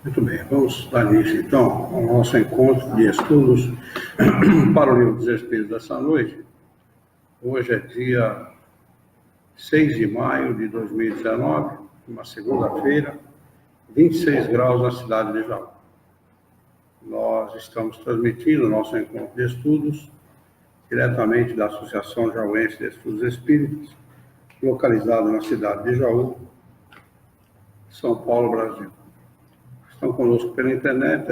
Muito bem, vamos dar início então ao nosso encontro de estudos para o Livro dos Espíritos dessa noite. Hoje é dia 6 de maio de 2019, uma segunda-feira, 26 graus na cidade de Jaú. Nós estamos transmitindo o nosso encontro de estudos diretamente da Associação Jauense de Estudos Espíritas, localizada na cidade de Jaú, São Paulo, Brasil. Estão conosco pela internet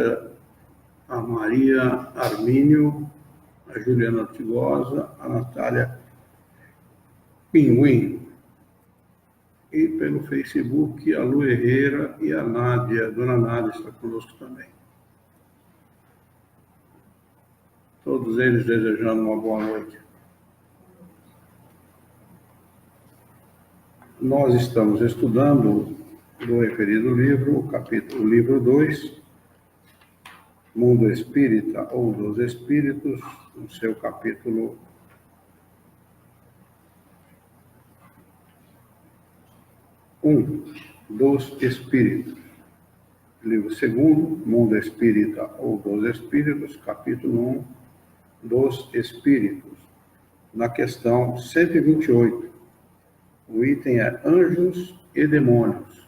a Maria Armínio, a Juliana Ortigosa, a Natália Pinguim. E pelo Facebook, a Lu Herrera e a Nádia, a dona Nádia está conosco também. Todos eles desejando uma boa noite. Nós estamos estudando do referido livro, o livro 2, Mundo Espírita ou dos Espíritos, no seu capítulo 1, dos Espíritos. Livro 2, Mundo Espírita ou dos Espíritos, capítulo 1, dos Espíritos, na questão 128. O item é Anjos e Demônios.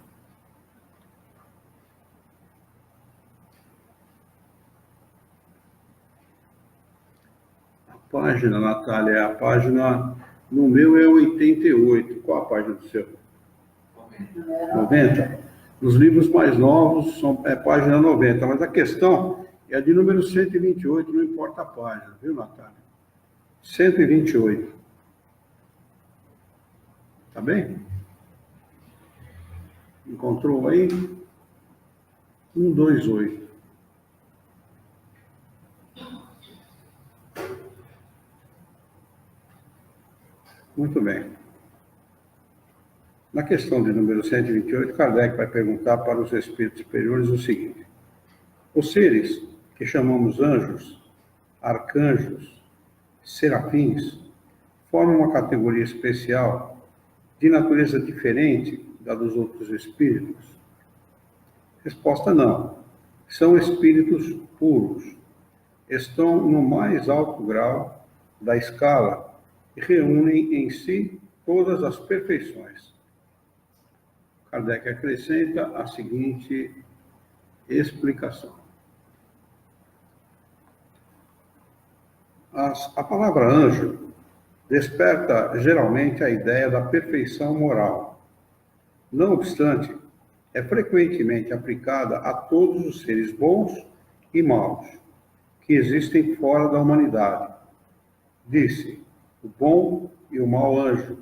Página, Natália, é a página, no meu é 88. Qual a página do seu? 90. Nos livros mais novos é página 90, mas a questão é a de número 128, não importa a página, viu, Natália? 128. Tá bem? Encontrou aí? 128. Muito bem. Na questão de número 128, Kardec vai perguntar para os espíritos superiores o seguinte: os seres que chamamos anjos, arcanjos, serafins, formam uma categoria especial de natureza diferente da dos outros espíritos? Resposta: não. São espíritos puros. Estão no mais alto grau da escala e reúnem em si todas as perfeições. Kardec acrescenta a seguinte explicação. A palavra anjo desperta geralmente a ideia da perfeição moral. Não obstante, é frequentemente aplicada a todos os seres bons e maus que existem fora da humanidade. Disse o bom e o mau anjo,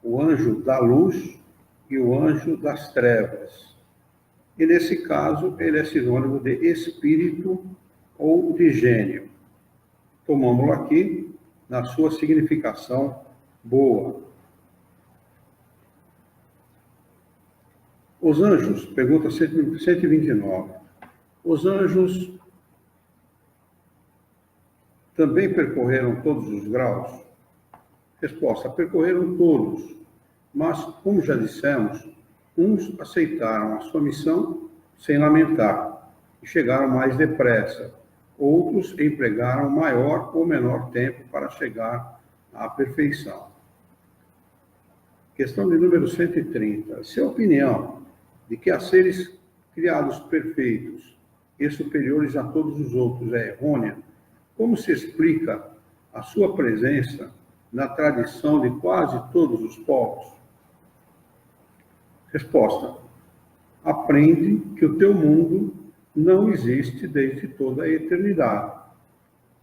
o anjo da luz e o anjo das trevas. E nesse caso, ele é sinônimo de espírito ou de gênio. Tomamos-lo aqui na sua significação boa. Os anjos, pergunta 129. Os anjos também percorreram todos os graus? Resposta: percorreram todos, mas, como já dissemos, uns aceitaram a sua missão sem lamentar e chegaram mais depressa. Outros empregaram maior ou menor tempo para chegar à perfeição. Questão de número 130. Se a opinião de que há seres criados perfeitos e superiores a todos os outros é errônea, como se explica a sua presença na tradição de quase todos os povos? Resposta: aprende que o teu mundo não existe desde toda a eternidade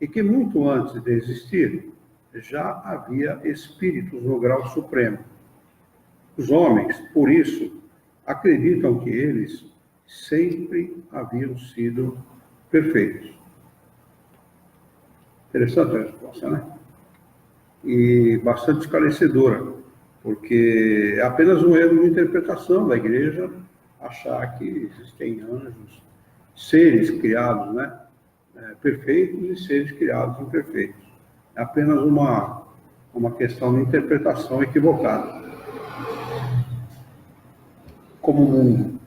e que muito antes de existir já havia espíritos no grau supremo. Os homens, por isso, acreditam que eles sempre haviam sido perfeitos. Interessante a resposta, né? E bastante esclarecedora, porque é apenas um erro de interpretação da igreja achar que existem anjos, seres criados, né, perfeitos e seres criados imperfeitos. É apenas uma questão de interpretação equivocada. Como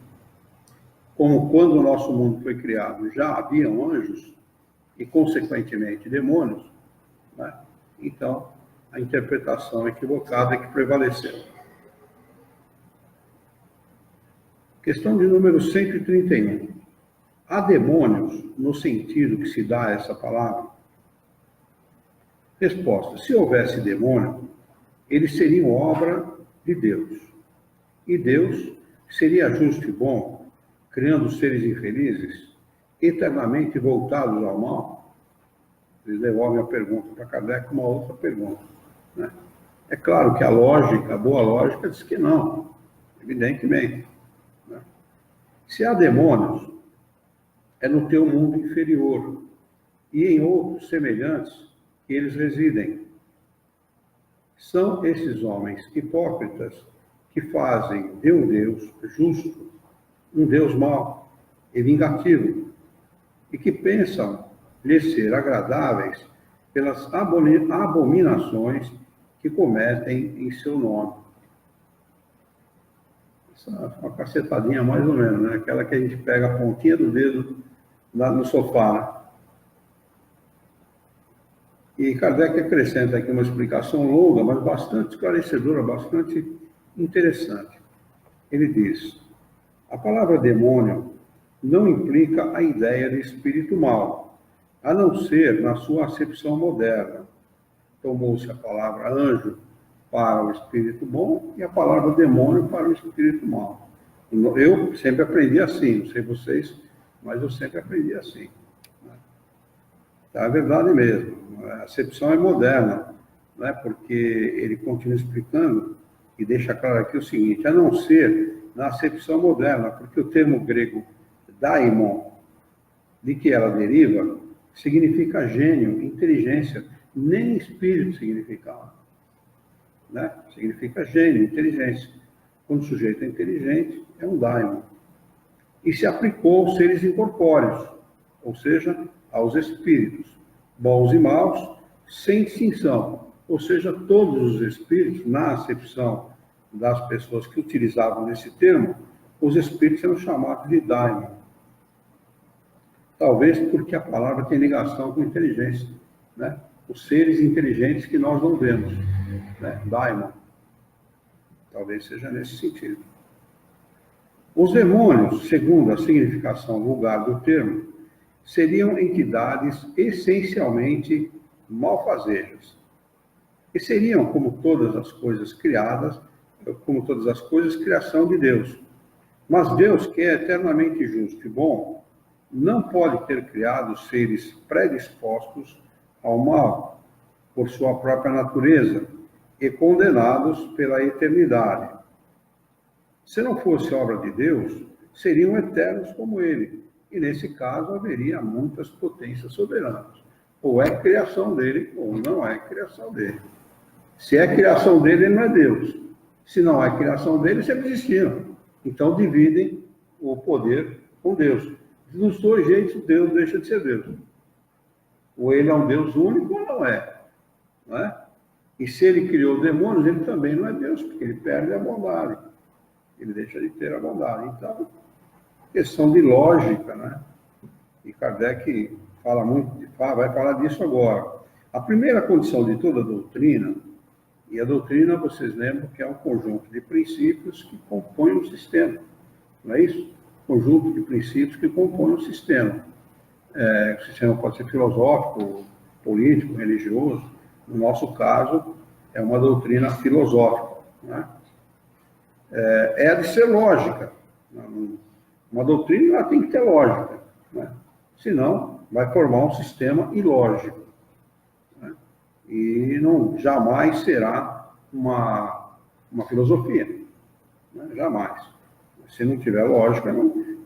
como quando o nosso mundo foi criado já haviam anjos e, consequentemente, demônios, né? Então, a interpretação equivocada é que prevaleceu. Questão de número 131. Há demônios no sentido que se dá a essa palavra? Resposta. Se houvesse demônio, eles seriam obra de Deus. E Deus seria justo e bom, criando seres infelizes, eternamente voltados ao mal? Eles devolvem a pergunta para Kardec com uma outra pergunta, né? É claro que a lógica, a boa lógica, diz que não, evidentemente, né? Se há demônios, é no teu mundo inferior e em outros semelhantes que eles residem. São esses homens hipócritas que fazem de um Deus justo um Deus mau e vingativo, e que pensam lhes ser agradáveis pelas abominações que cometem em seu nome. Essa é uma cacetadinha mais ou menos, né? Aquela que a gente pega a pontinha do dedo lá no sofá, né? E Kardec acrescenta aqui uma explicação longa, mas bastante esclarecedora, bastante interessante. Ele diz: a palavra demônio não implica a ideia de espírito mau, a não ser na sua acepção moderna. Tomou-se a palavra anjo para o espírito bom e a palavra demônio para o espírito mau. Eu sempre aprendi assim, não sei vocês, mas eu sempre aprendi assim. É verdade mesmo, a acepção é moderna, né? Porque ele continua explicando e deixa claro aqui o seguinte: a não ser na acepção moderna, porque o termo grego daimon, de que ela deriva, significa gênio, inteligência, nem espírito significava, né? Significa gênio, inteligência. Quando o sujeito é inteligente, é um daimon. E se aplicou aos seres incorpóreos, ou seja, aos espíritos, bons e maus, sem distinção. Ou seja, todos os espíritos, na acepção das pessoas que utilizavam esse termo, os espíritos eram chamados de daimon. Talvez porque a palavra tem ligação com inteligência, né? Os seres inteligentes que nós não vemos, né? Daimon. Talvez seja nesse sentido. Os demônios, segundo a significação vulgar do termo, seriam entidades essencialmente malfazejas. E seriam, como todas as coisas criadas, como todas as coisas, criação de Deus. Mas Deus, que é eternamente justo e bom, não pode ter criado seres predispostos ao mal, por sua própria natureza, e condenados pela eternidade. Se não fosse obra de Deus, seriam eternos como ele, e nesse caso haveria muitas potências soberanas. Ou é criação dele, ou não é criação dele. Se é criação dele, ele não é Deus. Se não é criação dele, sempre existiram. Então dividem o poder com Deus. Dos dois jeitos, Deus deixa de ser Deus. Ou ele é um Deus único ou não é. Não é? E se ele criou demônios, ele também não é Deus, porque ele perde a bondade. Ele deixa de ter a bondade. Então, questão de lógica, né? E Kardec fala muito, vai falar disso agora. A primeira condição de toda a doutrina, e a doutrina, vocês lembram que é um conjunto de princípios que compõem um sistema, não é isso? Conjunto de princípios que compõem um sistema. O sistema pode ser filosófico, político, religioso. No nosso caso, é uma doutrina filosófica, né? É de ser lógica. Uma doutrina ela tem que ter lógica, né? Senão vai formar um sistema ilógico, né? E não jamais será uma filosofia, né? Jamais. Se não tiver lógica,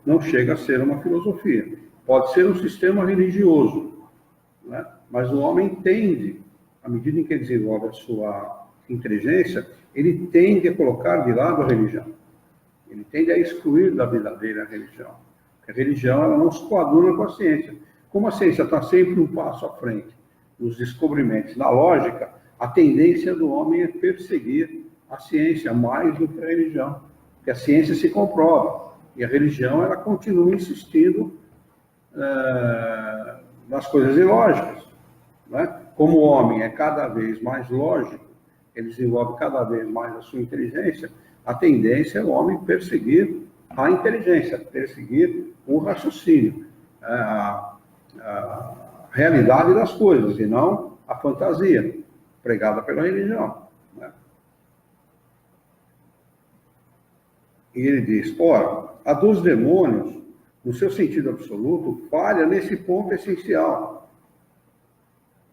não chega a ser uma filosofia. Pode ser um sistema religioso, né? Mas o homem tende, à medida em que ele desenvolve a sua inteligência, ele tende a colocar de lado a religião. Ele tende a excluir da vida dele a religião. Porque a religião ela não se coaduna com a ciência. Como a ciência está sempre um passo à frente nos descobrimentos da lógica, a tendência do homem é perseguir a ciência mais do que a religião. Porque a ciência se comprova. E a religião, ela continua insistindo nas coisas ilógicas, né? Como o homem é cada vez mais lógico, ele desenvolve cada vez mais a sua inteligência, a tendência é o homem perseguir a inteligência, perseguir o raciocínio, a realidade das coisas, e não a fantasia pregada pela religião, né? E ele diz, ora, a dos demônios, no seu sentido absoluto, falha nesse ponto essencial,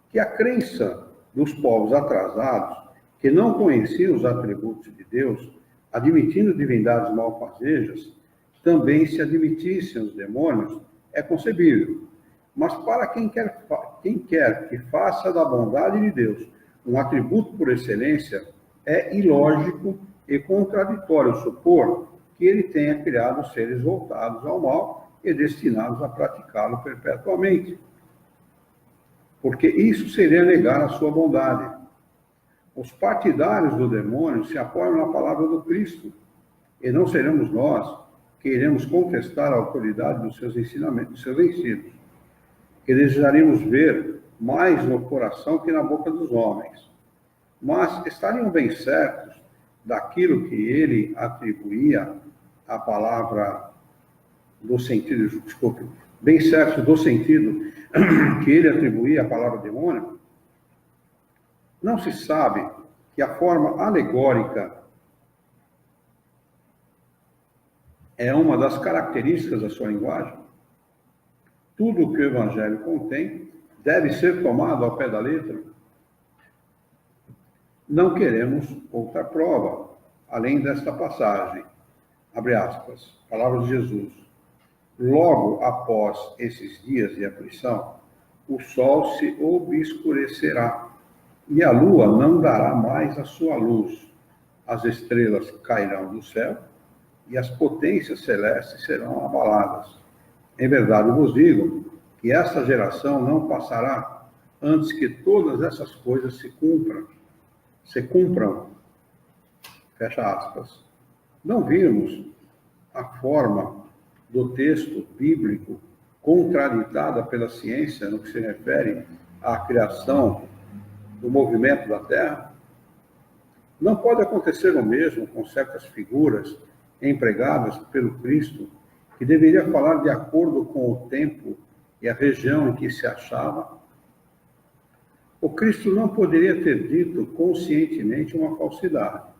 que a crença dos povos atrasados, que não conheciam os atributos de Deus, admitindo divindades malfazejas, também se admitissem os demônios, é concebível. Mas para quem quer que faça da bondade de Deus um atributo por excelência, é ilógico e contraditório supor que ele tenha criado seres voltados ao mal e destinados a praticá-lo perpetuamente. Porque isso seria negar a sua bondade. Os partidários do demônio se apoiam na palavra do Cristo, e não seremos nós que iremos contestar a autoridade dos seus ensinamentos, dos seus ensinos, que desejaríamos ver mais no coração que na boca dos homens. Mas estariam bem certos daquilo que ele atribuía à palavra do sentido, desculpe, bem certos do sentido que ele atribuía à palavra demônio? Não se sabe que a forma alegórica é uma das características da sua linguagem? Tudo o que o Evangelho contém deve ser tomado ao pé da letra? Não queremos outra prova, além desta passagem. Abre aspas, palavras de Jesus. Logo após esses dias de aflição, o sol se obscurecerá, e a lua não dará mais a sua luz. As estrelas cairão do céu, e as potências celestes serão abaladas. Em verdade vos digo que esta geração não passará antes que todas essas coisas se cumpram. Fecha aspas. Não vimos a forma do texto bíblico contraditada pela ciência no que se refere à criação do movimento da Terra? Não pode acontecer o mesmo com certas figuras empregadas pelo Cristo, que deveria falar de acordo com o tempo e a região em que se achava? O Cristo não poderia ter dito conscientemente uma falsidade.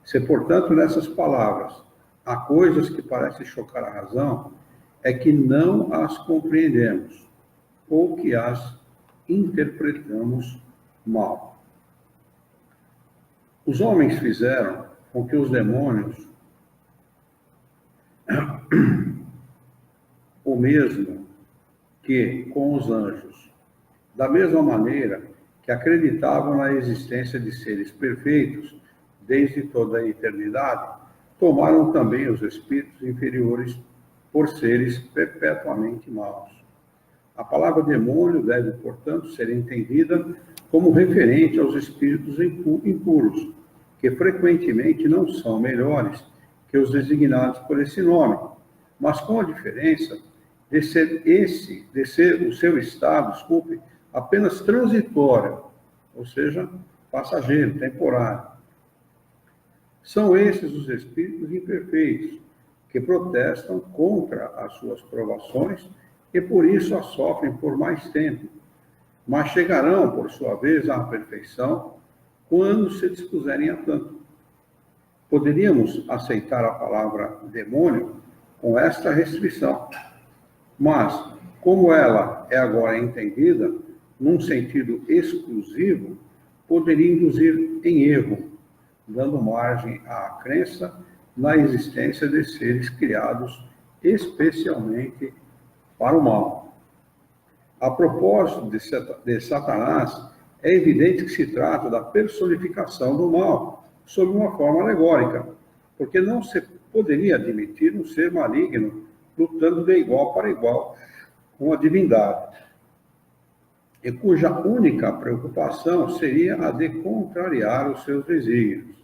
Se, portanto, nessas palavras há coisas que parecem chocar a razão, é que não as compreendemos ou que as interpretamos mal. Os homens fizeram com que os demônios o mesmo que com os anjos, da mesma maneira que acreditavam na existência de seres perfeitos desde toda a eternidade, tomaram também os espíritos inferiores por seres perpetuamente maus. A palavra demônio deve, portanto, ser entendida como referente aos espíritos impuros, que frequentemente não são melhores que os designados por esse nome, mas com a diferença de ser o seu estado, apenas transitório, ou seja, passageiro, temporário. São esses os espíritos imperfeitos, que protestam contra as suas provações e por isso as sofrem por mais tempo, mas chegarão, por sua vez, à perfeição quando se dispuserem a tanto. Poderíamos aceitar a palavra demônio com esta restrição, mas, como ela é agora entendida num sentido exclusivo, poderia induzir em erro, dando margem à crença na existência de seres criados especialmente para o mal. A propósito de Satanás, é evidente que se trata da personificação do mal, sob uma forma alegórica, porque não se poderia admitir um ser maligno lutando de igual para igual com a divindade, e cuja única preocupação seria a de contrariar os seus desígnios.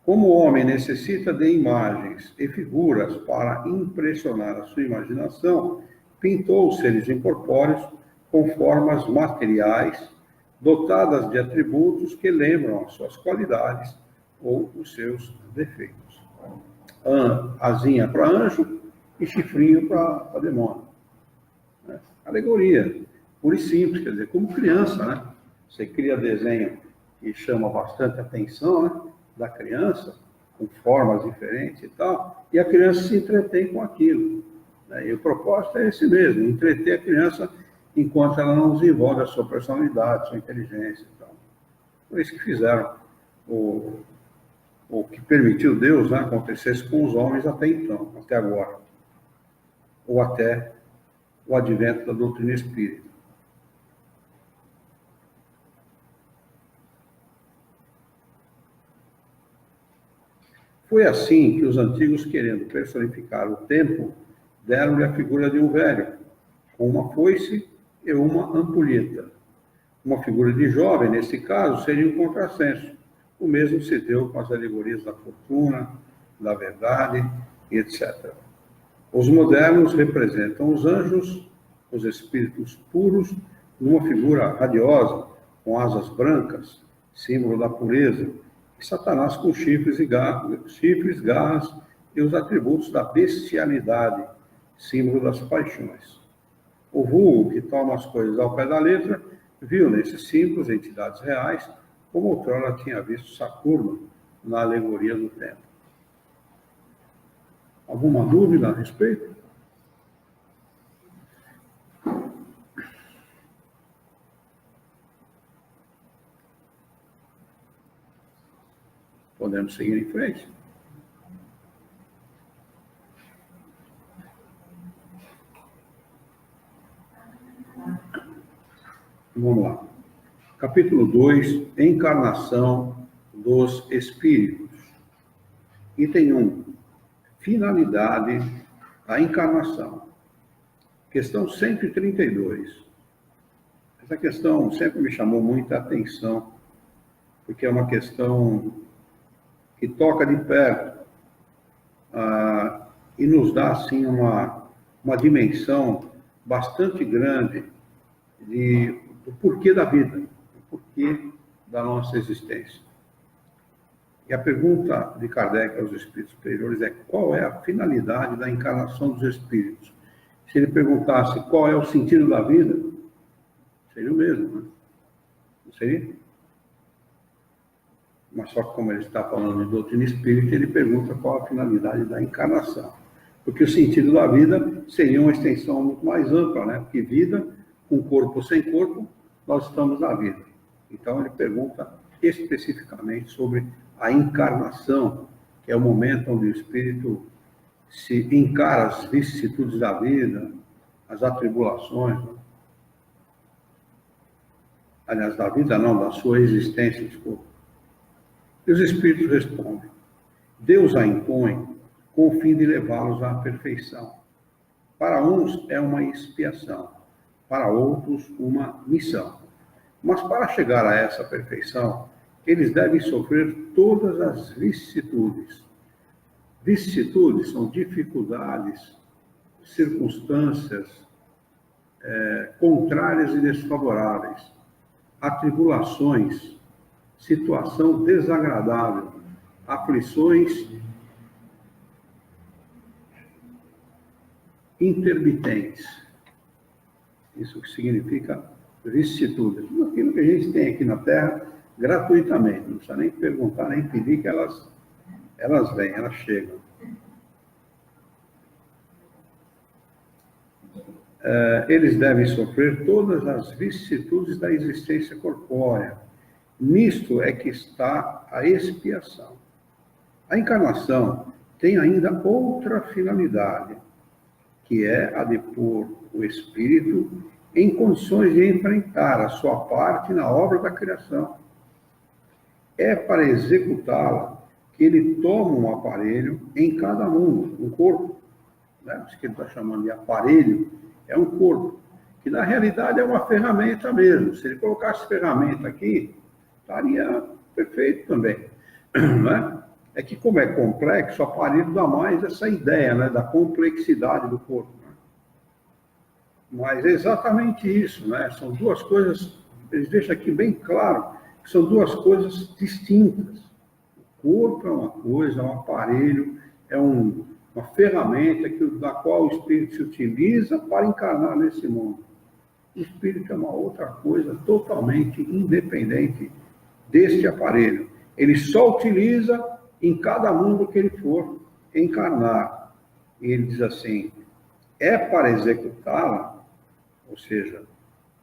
Como o homem necessita de imagens e figuras para impressionar a sua imaginação, pintou os seres incorpóreos com formas materiais, dotadas de atributos que lembram as suas qualidades ou os seus defeitos. Asinha para anjo e chifrinho para demônio. Alegoria, pura e simples, quer dizer, como criança, né? Você cria desenho que chama bastante atenção, né, da criança, com formas diferentes e tal, e a criança se entretém com aquilo. Né? E o propósito é esse mesmo, entreter a criança enquanto ela não desenvolve a sua personalidade, sua inteligência e tal. Por isso que fizeram o que permitiu Deus, né, acontecesse com os homens até então, até agora, ou até o advento da doutrina espírita. Foi assim que os antigos, querendo personificar o tempo, deram-lhe a figura de um velho, com uma foice e uma ampulheta. Uma figura de jovem, nesse caso, seria um contrassenso. O mesmo se deu com as alegorias da fortuna, da verdade, etc. Os modernos representam os anjos, os espíritos puros, numa figura radiosa, com asas brancas, símbolo da pureza, e Satanás com chifres, garras e os atributos da bestialidade, símbolo das paixões. O vulgo, que toma as coisas ao pé da letra, viu nesses símbolos entidades reais, como outrora tinha visto Saturno na alegoria do tempo. Alguma dúvida a respeito? Podemos seguir em frente? Vamos lá. Capítulo 2, Encarnação dos Espíritos. Item 1, finalidade da encarnação. Questão 132. Essa questão sempre me chamou muita atenção, porque é uma questão que toca de perto e nos dá, assim, uma dimensão bastante grande do porquê da vida, do porquê da nossa existência. E a pergunta de Kardec aos espíritos superiores é: qual é a finalidade da encarnação dos espíritos? Se ele perguntasse qual é o sentido da vida, seria o mesmo, né? Não seria? Mas só que, como ele está falando de doutrina espírita, ele pergunta qual a finalidade da encarnação. Porque o sentido da vida seria uma extensão muito mais ampla, né? Porque vida, com corpo ou sem corpo, nós estamos na vida. Então, ele pergunta especificamente sobre a encarnação, que é o momento onde o espírito se encara as vicissitudes da vida, as atribulações. Aliás, da vida não, da sua existência, desculpa. E os espíritos respondem: Deus a impõe com o fim de levá-los à perfeição. Para uns é uma expiação, para outros uma missão. Mas para chegar a essa perfeição, eles devem sofrer todas as vicissitudes. Vicissitudes são dificuldades, circunstâncias contrárias e desfavoráveis, atribulações, situação desagradável, aflições intermitentes. Isso que significa vicissitudes. Aquilo que a gente tem aqui na Terra, gratuitamente. Não precisa nem perguntar, nem pedir, que elas vêm, elas chegam. Eles devem sofrer todas as vicissitudes da existência corpórea. Nisto é que está a expiação. A encarnação tem ainda outra finalidade, que é a de pôr o espírito em condições de enfrentar a sua parte na obra da criação. É para executá-la que ele toma um aparelho em cada mundo, um corpo. Né? Isso que ele está chamando de aparelho é um corpo, que na realidade é uma ferramenta mesmo. Se ele colocasse ferramenta aqui, estaria perfeito também. Não é? É que, como é complexo, o aparelho dá mais essa ideia, né, da complexidade do corpo. Né? Mas é exatamente isso, né? São duas coisas, eles deixam aqui bem claro, que são duas coisas distintas. O corpo é uma coisa, é um aparelho, é uma ferramenta da qual o espírito se utiliza para encarnar nesse mundo. O espírito é uma outra coisa totalmente independente deste aparelho. Ele só utiliza em cada mundo que ele for encarnar. E ele diz assim, é para executá-la, ou seja,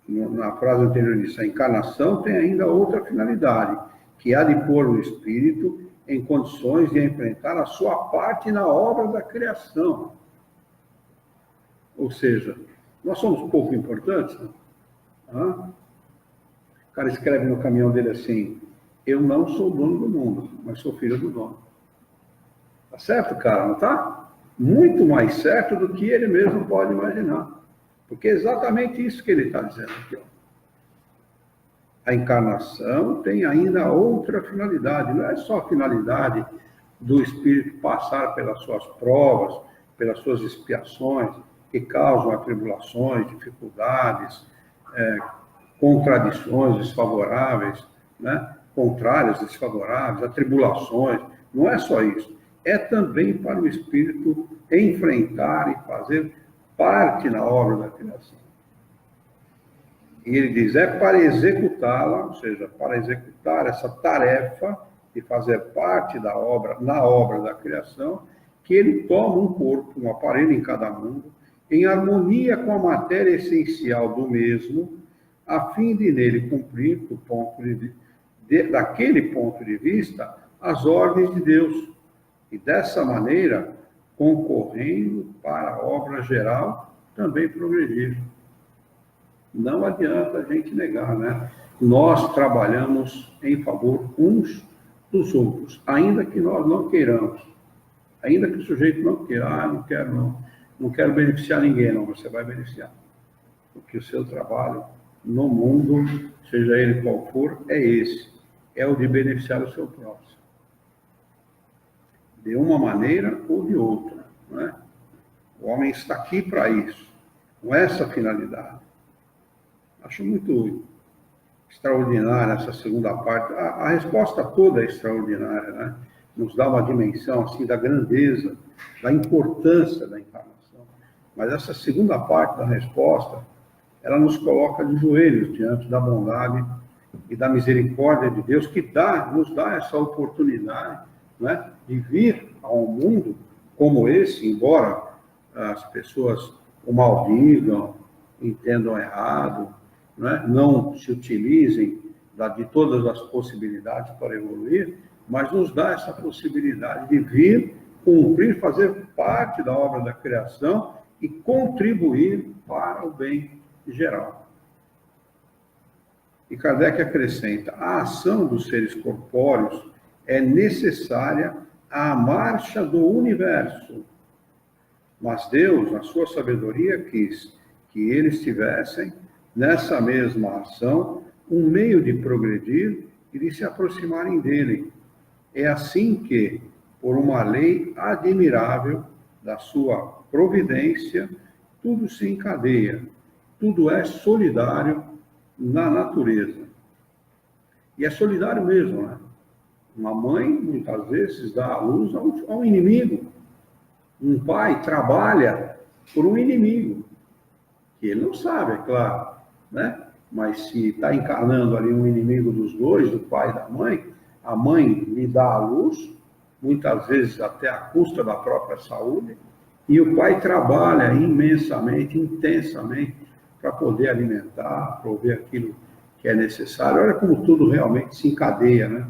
na frase anterior disso, a encarnação tem ainda outra finalidade, que há de pôr o espírito em condições de enfrentar a sua parte na obra da criação. Ou seja, nós somos pouco importantes, né? O cara escreve no caminhão dele assim, eu não sou dono do mundo, mas sou filho do dono. Tá certo, cara, não tá? Muito mais certo do que ele mesmo pode imaginar. Porque é exatamente isso que ele está dizendo aqui. Ó. A encarnação tem ainda outra finalidade. Não é só a finalidade do espírito passar pelas suas provas, pelas suas expiações, que causam atribulações, dificuldades, contradições desfavoráveis, né? Contrárias, desfavoráveis, atribulações. Não é só isso. É também para o espírito enfrentar e fazer parte na obra da criação. E ele diz, é para executá-la, ou seja, para executar essa tarefa de fazer parte da obra, na obra da criação, que ele toma um corpo, um aparelho em cada mundo, em harmonia com a matéria essencial do mesmo, a fim de nele cumprir, daquele ponto de vista, as ordens de Deus. E dessa maneira, concorrendo para a obra geral, também progredir. Não adianta a gente negar, né? Nós trabalhamos em favor uns dos outros, ainda que nós não queiramos. Ainda que o sujeito não queira, não quero beneficiar ninguém, não, você vai beneficiar. Porque o seu trabalho no mundo, seja ele qual for, é esse. É o de beneficiar o seu próximo. De uma maneira ou de outra. Não é? O homem está aqui para isso, com essa finalidade. Acho muito extraordinária essa segunda parte. A resposta toda é extraordinária, né? Nos dá uma dimensão assim, da grandeza, da importância da encarnação. Mas essa segunda parte da resposta, ela nos coloca de joelhos diante da bondade e da misericórdia de Deus, que nos dá essa oportunidade, né, de vir a um mundo como esse, embora as pessoas o maldigam, entendam errado, né, não se utilizem de todas as possibilidades para evoluir, mas nos dá essa possibilidade de vir, cumprir, fazer parte da obra da criação e contribuir para o bem geral. E Kardec acrescenta, a ação dos seres corpóreos é necessária à marcha do universo. Mas Deus, na sua sabedoria, quis que eles tivessem, nessa mesma ação, um meio de progredir e de se aproximarem dele. É assim que, por uma lei admirável da sua providência, tudo se encadeia, tudo é solidário na natureza. E é solidário mesmo, né? Uma mãe, muitas vezes, dá à luz a um inimigo. Um pai trabalha por um inimigo, que ele não sabe, é claro, né? Mas se está encarnando ali um inimigo dos dois, do pai e da mãe, a mãe lhe dá à luz, muitas vezes até à custa da própria saúde, e o pai trabalha imensamente, intensamente, para poder alimentar, prover aquilo que é necessário. Olha como tudo realmente se encadeia, né?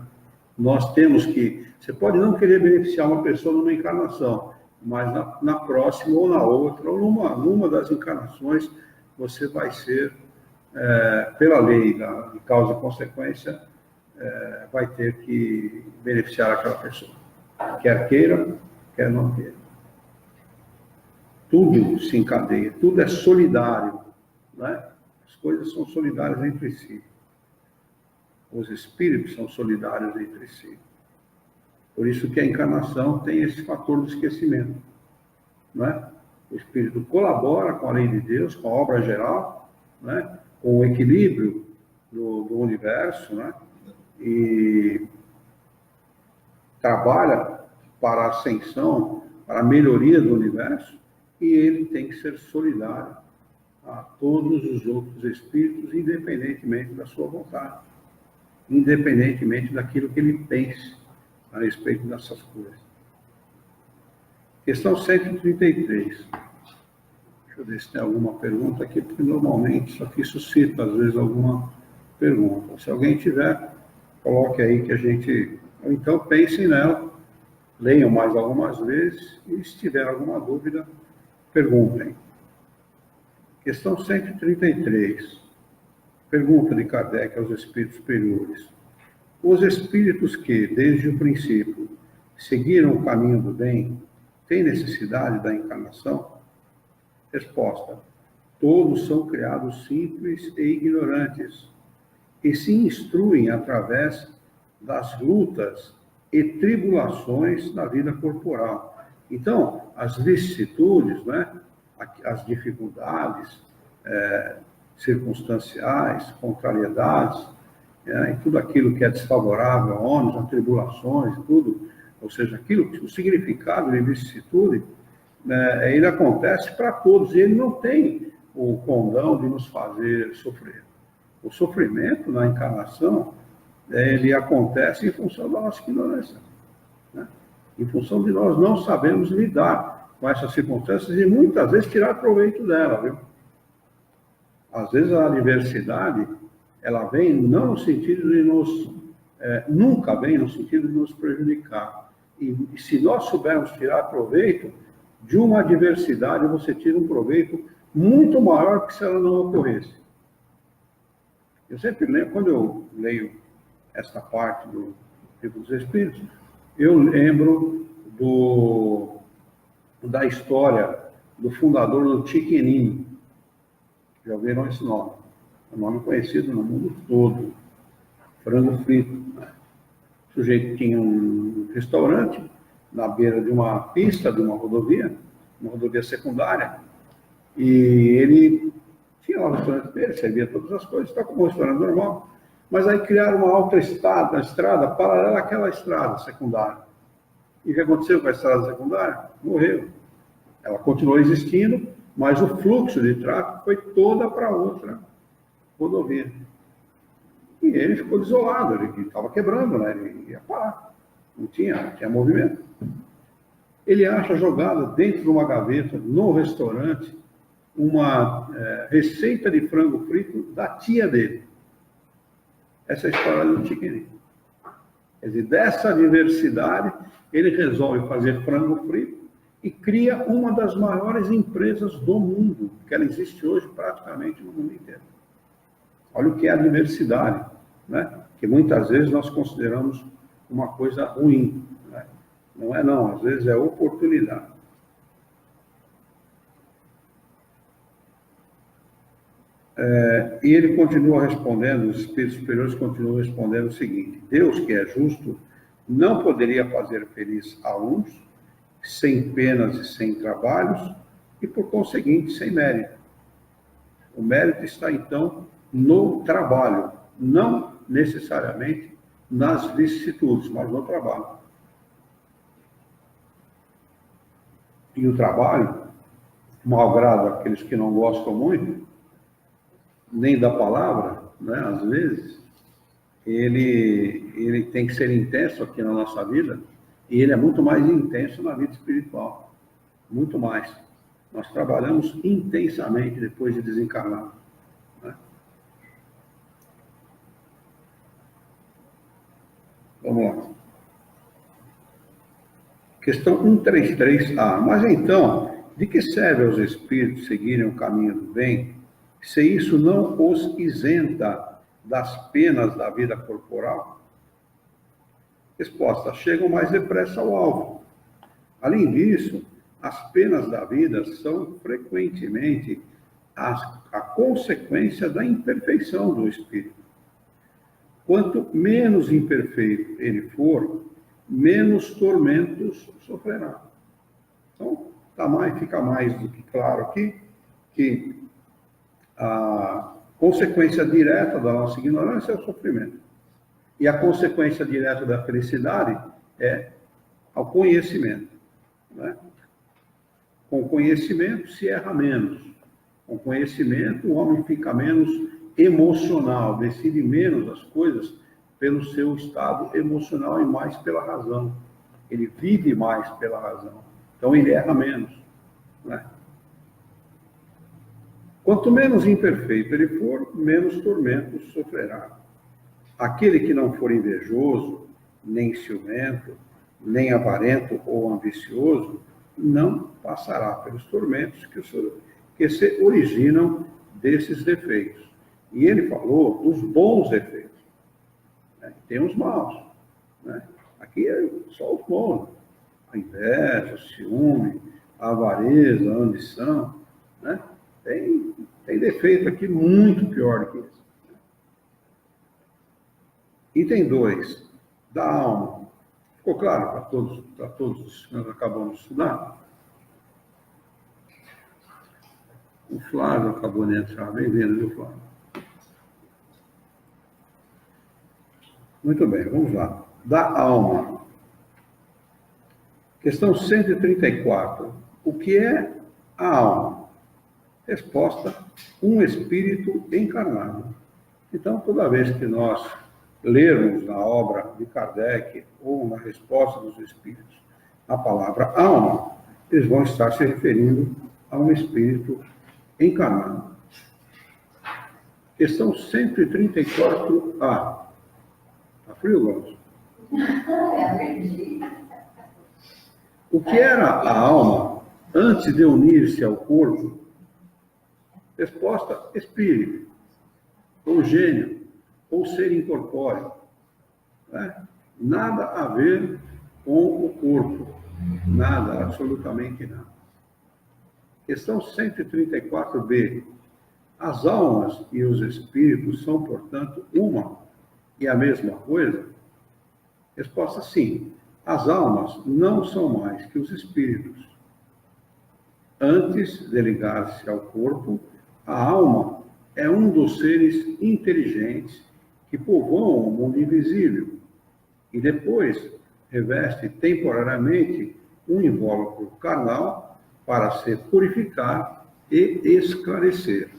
Nós temos que... Você pode não querer beneficiar uma pessoa numa encarnação, mas na próxima ou na outra, ou numa das encarnações, você vai ser, pela lei de causa e consequência, vai ter que beneficiar aquela pessoa. Quer queira, quer não queira. Tudo se encadeia, tudo é solidário, né? As coisas são solidárias entre si. Os espíritos são solidários entre si. Por isso que a encarnação tem esse fator do esquecimento, não é? O espírito colabora com a lei de Deus, com a obra geral, né? Com o equilíbrio do universo, né? E trabalha para a ascensão, para a melhoria do universo, e ele tem que ser solidário a todos os outros espíritos, independentemente da sua vontade, independentemente daquilo que ele pense a respeito dessas coisas. Questão 133. Deixa eu ver se tem alguma pergunta aqui, porque normalmente isso aqui suscita, às vezes, alguma pergunta. Se alguém tiver, coloque aí que a gente... Ou então pensem nela, leiam mais algumas vezes, e se tiver alguma dúvida, perguntem. Questão 133. Pergunta de Kardec aos espíritos superiores. Os espíritos que, desde o princípio, seguiram o caminho do bem, têm necessidade da encarnação? Resposta. Todos são criados simples e ignorantes, e se instruem através das lutas e tribulações da vida corporal. Então, as vicissitudes, né, as dificuldades circunstanciais, contrariedades, e tudo aquilo que é desfavorável a homens, a tribulações, tudo, ou seja, aquilo, o significado de vicissitude, ele acontece para todos, e ele não tem o condão de nos fazer sofrer. O sofrimento na encarnação, ele acontece em função da nossa ignorância, né? Em função de nós não sabemos lidar com essas circunstâncias e muitas vezes tirar proveito dela, viu? Às vezes a adversidade, ela vem não no sentido de nos... nunca vem no sentido de nos prejudicar. E se nós soubermos tirar proveito de uma adversidade, você tira um proveito muito maior que se ela não ocorresse. Eu sempre lembro, quando eu leio essa parte do Livro dos Espíritos, eu lembro da história do fundador do Chiquininho. Já ouviram esse nome? É um nome conhecido no mundo todo. Frango frito. O sujeito tinha um restaurante na beira de uma pista, de uma rodovia secundária, e ele tinha lá o restaurante dele, servia todas as coisas, está como um restaurante normal, mas aí criaram uma estrada paralela àquela estrada secundária. E o que aconteceu com a estrada secundária? Morreu. Ela continuou existindo, mas o fluxo de tráfego foi toda para outra rodovia. E ele ficou desolado, ele estava quebrando, né? Ele ia parar, não tinha movimento. Ele acha jogada dentro de uma gaveta, no restaurante, uma receita de frango frito da tia dele. Essa é a história do Chiquininho. Quer dizer, dessa diversidade, ele resolve fazer frango frito e cria uma das maiores empresas do mundo, que ela existe hoje praticamente no mundo inteiro. Olha o que é a diversidade, né? Que muitas vezes nós consideramos uma coisa ruim, né? Não é não, às vezes é oportunidade. E ele continua respondendo, os espíritos superiores continuam respondendo o seguinte: Deus, que é justo, não poderia fazer feliz a uns sem penas e sem trabalhos e, por conseguinte, sem mérito. O mérito está, então, no trabalho, não necessariamente nas vicissitudes, mas no trabalho. E o trabalho, malgrado aqueles que não gostam muito, nem da palavra, né, às vezes, ele tem que ser intenso aqui na nossa vida, e ele é muito mais intenso na vida espiritual. Muito mais. Nós trabalhamos intensamente depois de desencarnar, né? Vamos lá. Questão 133A. Mas então, de que serve aos espíritos seguirem o caminho do bem, se isso não os isenta das penas da vida corporal? Resposta: chegam mais depressa ao alvo. Além disso, as penas da vida são frequentemente a consequência da imperfeição do espírito. Quanto menos imperfeito ele for, menos tormentos sofrerá. Então, fica mais do que claro aqui que a consequência direta da nossa ignorância é o sofrimento. E a consequência direta da felicidade é o conhecimento. Né? Com conhecimento se erra menos. Com conhecimento o homem fica menos emocional, decide menos as coisas pelo seu estado emocional e mais pela razão. Ele vive mais pela razão. Então ele erra menos. Né? Quanto menos imperfeito ele for, menos tormentos sofrerá. Aquele que não for invejoso, nem ciumento, nem avarento ou ambicioso, não passará pelos tormentos que se originam desses defeitos. E ele falou dos bons defeitos. Né? Tem os maus. Né? Aqui é só os bons. A inveja, o ciúme, a avareza, a ambição. Né? Tem defeito aqui muito pior do que esse. Item 2, da alma. Ficou claro para todos que nós acabamos de estudar? O Flávio acabou de entrar. Bem-vindo, viu, Flávio? Muito bem, vamos lá. Da alma. Questão 134. O que é a alma? Resposta: um espírito encarnado. Então, toda vez que nós lermos na obra de Kardec ou na resposta dos espíritos a palavra alma, eles vão estar se referindo a um espírito encarnado. Questão 134A. Está frio, Gonçalo? O que era a alma antes de unir-se ao corpo? Resposta: espírito, ou gênio, ou ser incorpóreo. Né? Nada a ver com o corpo. Nada, absolutamente nada. Questão 134b. As almas e os espíritos são, portanto, uma e a mesma coisa? Resposta: sim. As almas não são mais que os espíritos. Antes de ligar-se ao corpo, a alma é um dos seres inteligentes que povoam o mundo invisível e depois reveste temporariamente um invólucro carnal para se purificar e esclarecer.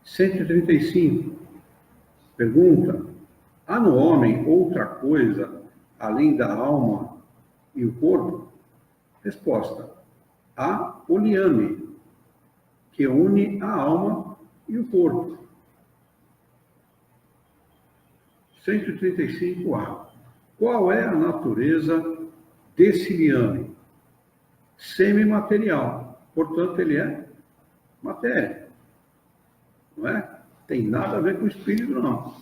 135. Pergunta: há no homem outra coisa além da alma e o corpo? Resposta: há o liame, que une a alma e o corpo. 135A. Qual é a natureza desse liame? Semimaterial. Portanto, ele é matéria. Não é? Tem nada a ver com o espírito, não.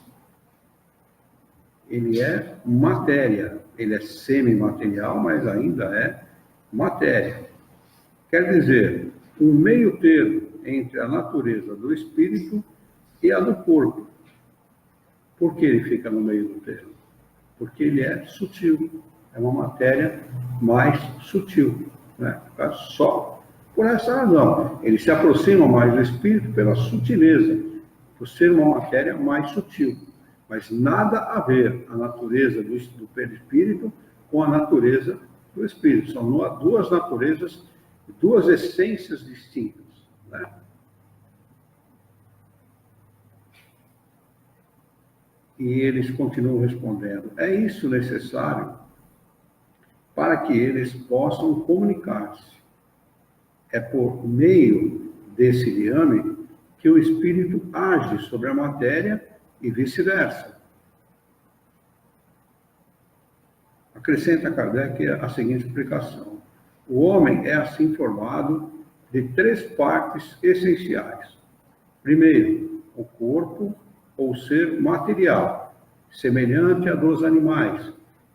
Ele é matéria. Ele é semimaterial, mas ainda é matéria. Quer dizer, um meio termo entre a natureza do espírito e a do corpo. Por que ele fica no meio do termo? Porque ele é sutil. É uma matéria mais sutil. Né? Só por essa razão. Ele se aproxima mais do espírito pela sutileza, por ser uma matéria mais sutil. Mas nada a ver a natureza do perispírito com a natureza do espírito. São duas naturezas, duas essências distintas. Né? E eles continuam respondendo: é isso necessário para que eles possam comunicar-se. É por meio desse liame que o espírito age sobre a matéria e vice-versa. Acrescenta Kardec a seguinte explicação: o homem é assim formado de 3 partes essenciais. Primeiro, o corpo, ou ser material, semelhante a dos animais,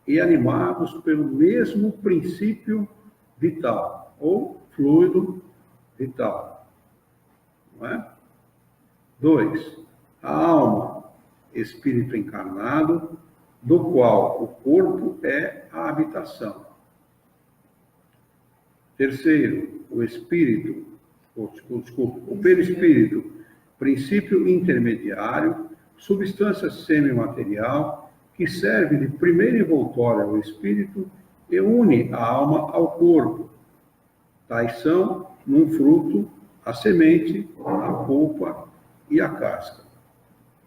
e animados pelo mesmo princípio vital, ou fluido vital. Não é? 2. A alma, espírito encarnado, do qual o corpo é a habitação. Terceiro, o espírito, o perispírito, princípio intermediário, substância semimaterial, que serve de primeiro envoltório ao espírito e une a alma ao corpo. Tais são, num fruto, a semente, a polpa e a casca.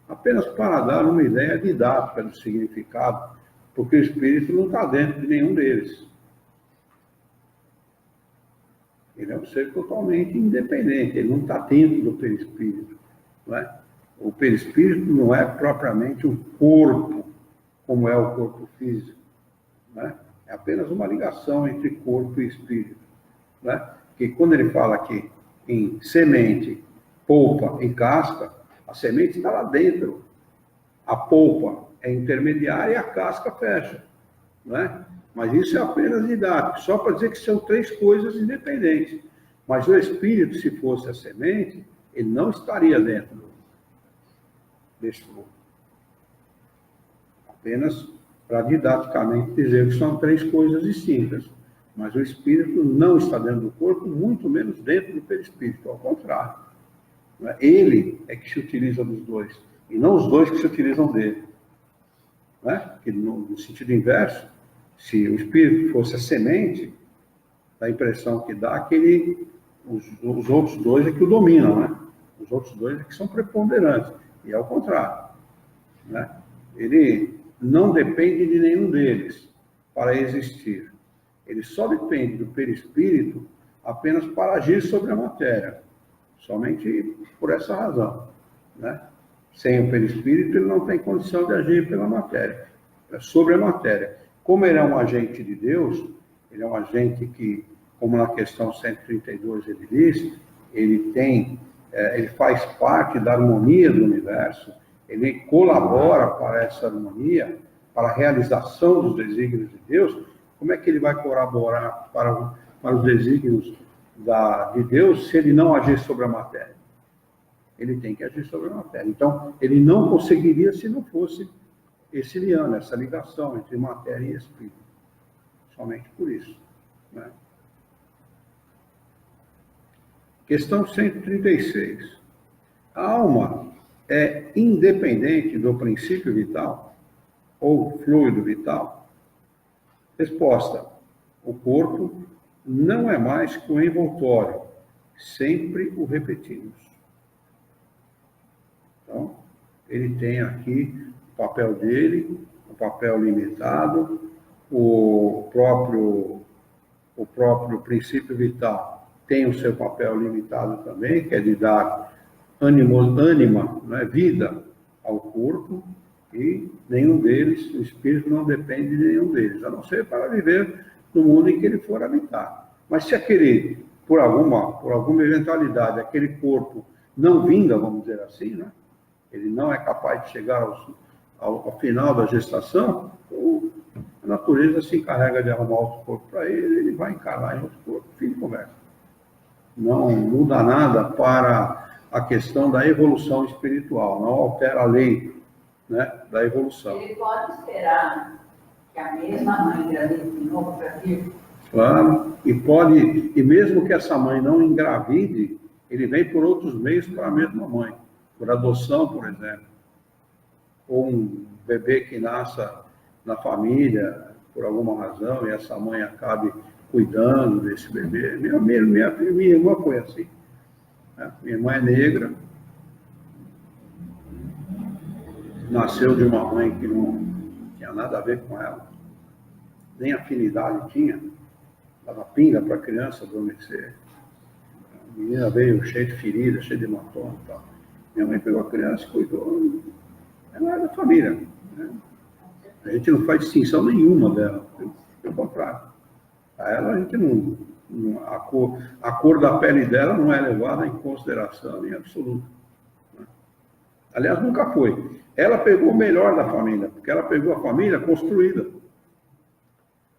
Apenas para dar uma ideia didática do significado, porque o espírito não está dentro de nenhum deles. Ele é um ser totalmente independente, ele não está dentro do perispírito. Não é? O perispírito não é propriamente um corpo, como é o corpo físico. Não é? É apenas uma ligação entre corpo e espírito. Não é? Que quando ele fala aqui em semente, polpa e casca, a semente está lá dentro. A polpa é intermediária e a casca fecha. Não é? Mas isso é apenas didático, só para dizer que são três coisas independentes. Mas o espírito, se fosse a semente, ele não estaria dentro deste mundo. Apenas para didaticamente dizer que são três coisas distintas. Mas o espírito não está dentro do corpo, muito menos dentro do perispírito, ao contrário. Ele é que se utiliza dos dois, e não os dois que se utilizam dele. Não é? Porque no sentido inverso, se o espírito fosse a semente, dá a impressão que dá que os outros dois é que o dominam, né? Os outros dois é que são preponderantes, e é o contrário. Né? Ele não depende de nenhum deles para existir. Ele só depende do perispírito apenas para agir sobre a matéria. Somente por essa razão. Né? Sem o perispírito, ele não tem condição de agir pela matéria. É sobre a matéria. Como ele é um agente de Deus, ele é um agente que, como na questão 132 ele diz, ele faz parte da harmonia do universo, ele colabora para essa harmonia, para a realização dos desígnios de Deus. Como é que ele vai colaborar para os desígnios de Deus se ele não agir sobre a matéria? Ele tem que agir sobre a matéria. Então, ele não conseguiria se não fosse esse liano, essa ligação entre matéria e espírito. Somente por isso. Né? Questão 136. A alma é independente do princípio vital ou fluido vital? Resposta. O corpo não é mais que um envoltório. Sempre o repetimos. Então, ele tem aqui o papel dele, o papel limitado, o próprio princípio vital tem o seu papel limitado também, que é de dar ânima, né, vida ao corpo, e nenhum deles, o espírito não depende de nenhum deles, a não ser para viver no mundo em que ele for habitar. Mas se aquele, por alguma eventualidade, aquele corpo não vinga, vamos dizer assim, né, ele não é capaz de chegar ao final da gestação, a natureza se encarrega de arrumar outro corpo para ele, ele vai encarnar em outro corpo. Fim de conversa. Não muda nada para a questão da evolução espiritual, não altera a lei, né, da evolução. Ele pode esperar que a mesma mãe engravide de novo para vir? Claro, e mesmo que essa mãe não engravide, ele vem por outros meios para a mesma mãe, por adoção, por exemplo. Ou um bebê que nasça na família, por alguma razão, e essa mãe acabe cuidando desse bebê. Minha irmã foi assim. Né? Minha irmã é negra, nasceu de uma mãe que não tinha nada a ver com ela, nem afinidade tinha, dava pinga para a criança adormecer. A menina veio cheia de ferida, cheia de hematoma e tal. Minha mãe pegou a criança e cuidou. Ela era da família. Né? A gente não faz distinção nenhuma dela, pelo contrário. A ela a gente a cor da pele dela não é levada em consideração em absoluto. Né? Aliás, nunca foi. Ela pegou o melhor da família, porque ela pegou a família construída.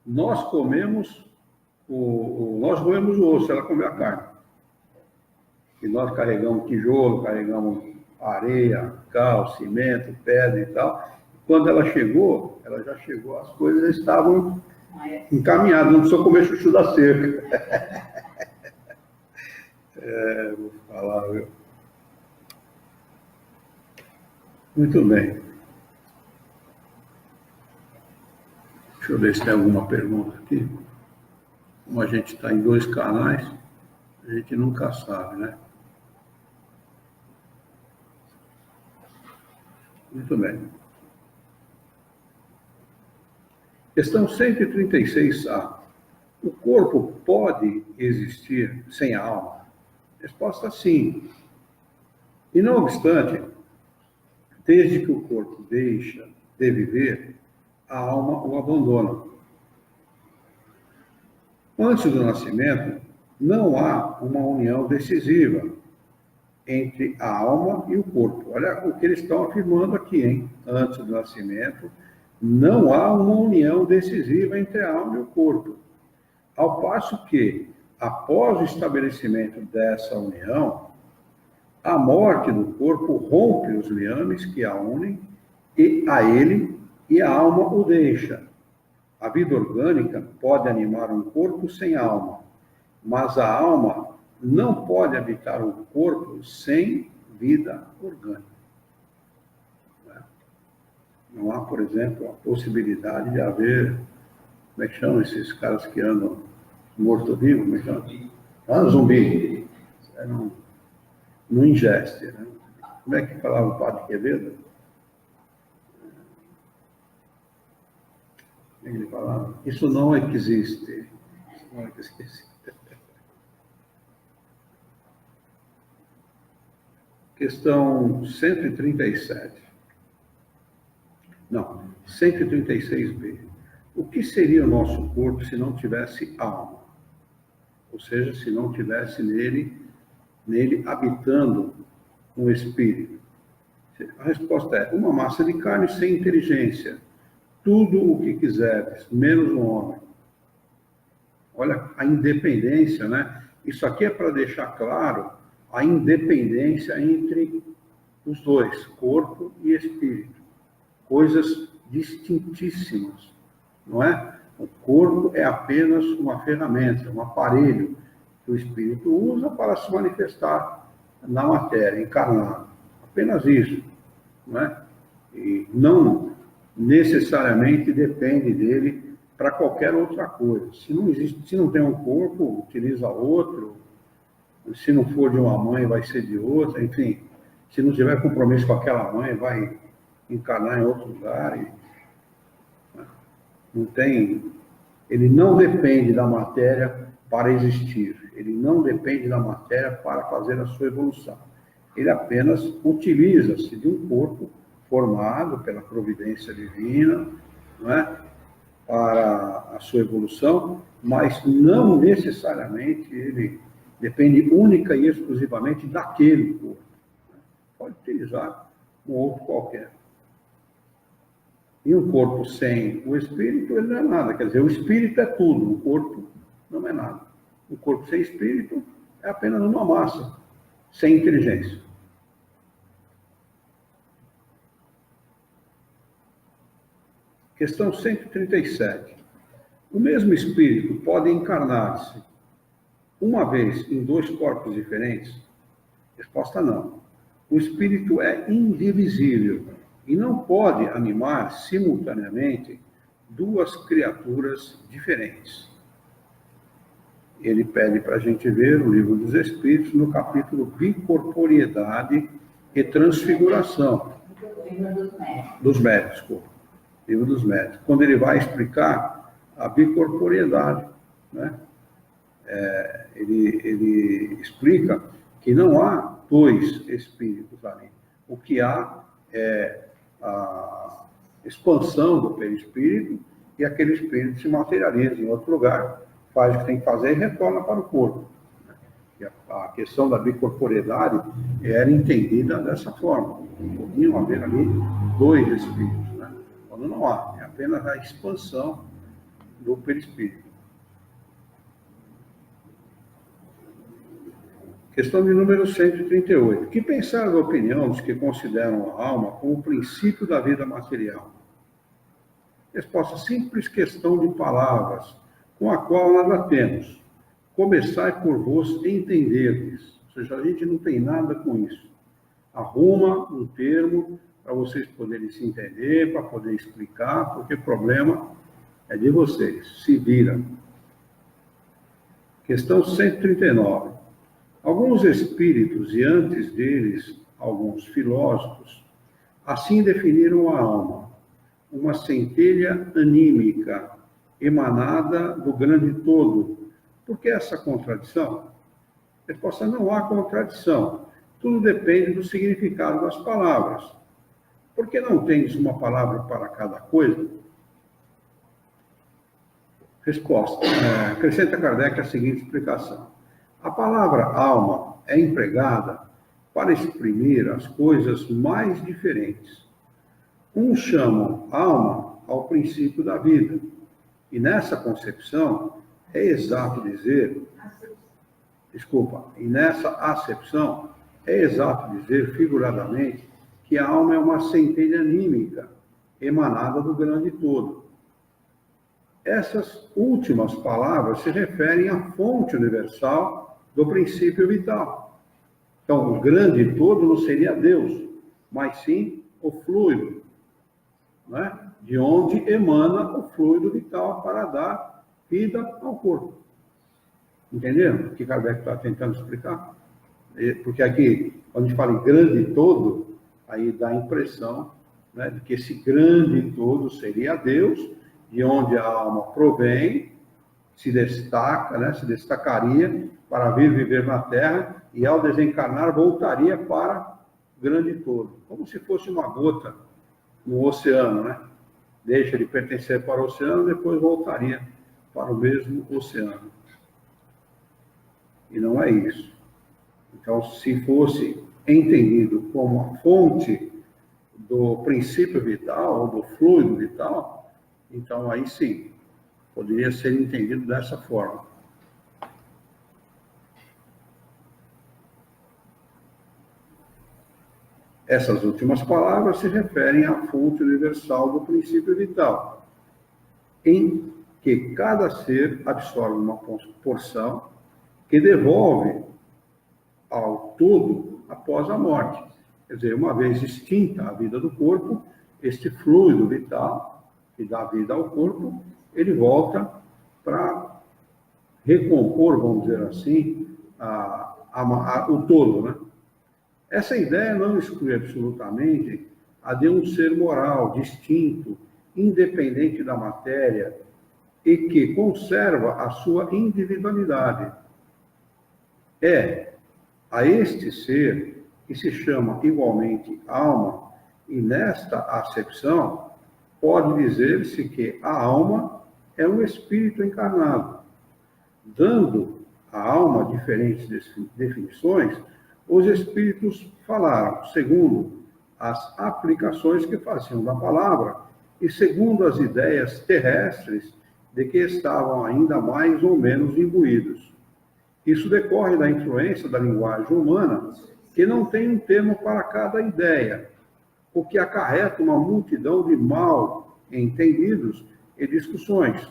Nós comemos o osso, ela comeu a carne. E nós carregamos tijolo, carregamos areia, cal, cimento, pedra e tal. quando ela já chegou, as coisas estavam É. encaminhadas, não precisou comer chuchu da cerca. Vou falar, viu? Muito bem. Deixa eu ver se tem alguma pergunta aqui. Como a gente está em 2 canais, a gente nunca sabe, né? Muito bem. Questão 136A. O corpo pode existir sem a alma? Resposta sim. E não obstante, desde que o corpo deixa de viver, a alma o abandona. Antes do nascimento, não há uma união decisiva entre a alma e o corpo. Olha o que eles estão afirmando aqui, hein? Antes do nascimento, não há uma união decisiva entre a alma e o corpo. Ao passo que, após o estabelecimento dessa união, a morte do corpo rompe os liames que a unem e a ele, e a alma o deixa. A vida orgânica pode animar um corpo sem alma, mas a alma não pode habitar um corpo sem vida orgânica. Não há, por exemplo, a possibilidade de haver, como é que chamam esses caras que andam morto-vivo? Como é que chama? Ah, zumbi. Não ingeste, né? Como é que falava o padre Quevedo? Como é que ele falava? Isso não existe. Isso não existe. Questão 137. Não, 136b. O que seria o nosso corpo se não tivesse alma? Ou seja, se não tivesse nele habitando um espírito? A resposta é: uma massa de carne sem inteligência. Tudo o que quiseres, menos um homem. Olha a independência, né? Isso aqui é para deixar claro a independência entre os dois, corpo e espírito. Coisas distintíssimas, não é? O corpo é apenas uma ferramenta, um aparelho que o espírito usa para se manifestar na matéria, encarnado. Apenas isso, não é? E não necessariamente depende dele para qualquer outra coisa. Se não tem um corpo, utiliza outro. Se não for de uma mãe, vai ser de outra. Enfim, se não tiver compromisso com aquela mãe, vai encarnar em outro lugar. Não tem. Ele não depende da matéria para existir. Ele não depende da matéria para fazer a sua evolução. Ele apenas utiliza-se de um corpo formado pela providência divina, não é? Para a sua evolução, mas não necessariamente ele depende única e exclusivamente daquele corpo. Pode utilizar um outro qualquer. E um corpo sem o espírito, ele não é nada. Quer dizer, o espírito é tudo, o corpo não é nada. Um corpo sem espírito é apenas uma massa, sem inteligência. Questão 137. O mesmo espírito pode encarnar-se uma vez em 2 corpos diferentes? Resposta: não. O espírito é indivisível e não pode animar simultaneamente 2 criaturas diferentes. Ele pede para a gente ver o Livro dos Espíritos, no capítulo Bicorporiedade e Transfiguração. Dos médios, desculpa. Livro dos Médios, quando ele vai explicar a bicorporiedade, né? Ele explica que não há 2 espíritos ali. O que há é a expansão do perispírito e aquele espírito se materializa em outro lugar, faz o que tem que fazer e retorna para o corpo. E a questão da bicorporiedade era entendida dessa forma. Podiam haver ali 2 espíritos, né? Quando não há, é apenas a expansão do perispírito. Questão de número 138. Que pensar da opinião dos que consideram a alma como o princípio da vida material? Resposta: simples questão de palavras, com a qual nada temos. Começai por vos entenderdes. Ou seja, a gente não tem nada com isso. Arruma um termo para vocês poderem se entender, para poder explicar, porque o problema é de vocês. Se viram. Questão 139. Alguns espíritos, e antes deles alguns filósofos, assim definiram a alma, uma centelha anímica emanada do grande todo. Por que essa contradição? Resposta: não há contradição. Tudo depende do significado das palavras. Por que não tens uma palavra para cada coisa? Resposta: acrescenta Kardec a seguinte explicação. A palavra alma é empregada para exprimir as coisas mais diferentes. Uns chamam alma ao princípio da vida, e nessa concepção é exato dizer, e nessa acepção é exato dizer figuradamente que a alma é uma centelha anímica emanada do grande todo. Essas últimas palavras se referem à fonte universal do princípio vital. Então, o grande todo não seria Deus, mas sim o fluido, né? De onde emana o fluido vital para dar vida ao corpo. Entenderam o que Kardec está tentando explicar? Porque aqui, quando a gente fala em grande todo, aí dá a impressão, né, de que esse grande todo seria Deus, de onde a alma provém, se destaca, né, se destacaria para vir viver na Terra e, ao desencarnar, voltaria para o grande todo, como se fosse uma gota no oceano, né? Deixa de pertencer para o oceano, depois voltaria para o mesmo oceano. E não é isso. Então, se fosse entendido como a fonte do princípio vital, ou do fluido vital, então aí sim, poderia ser entendido dessa forma. Essas últimas palavras se referem à fonte universal do princípio vital, em que cada ser absorve uma porção que devolve ao todo após a morte. Quer dizer, uma vez extinta a vida do corpo, este fluido vital que dá vida ao corpo, ele volta para recompor, vamos dizer assim, o todo, né? Essa ideia não exclui absolutamente a de um ser moral, distinto, independente da matéria e que conserva a sua individualidade. É a este ser que se chama igualmente alma, e nesta acepção pode dizer-se que a alma é um espírito encarnado. Dando à alma diferentes definições, os espíritos falaram, segundo as aplicações que faziam da palavra e segundo as ideias terrestres de que estavam ainda mais ou menos imbuídos. Isso decorre da influência da linguagem humana, que não tem um termo para cada ideia, o que acarreta uma multidão de mal entendidos e discussões.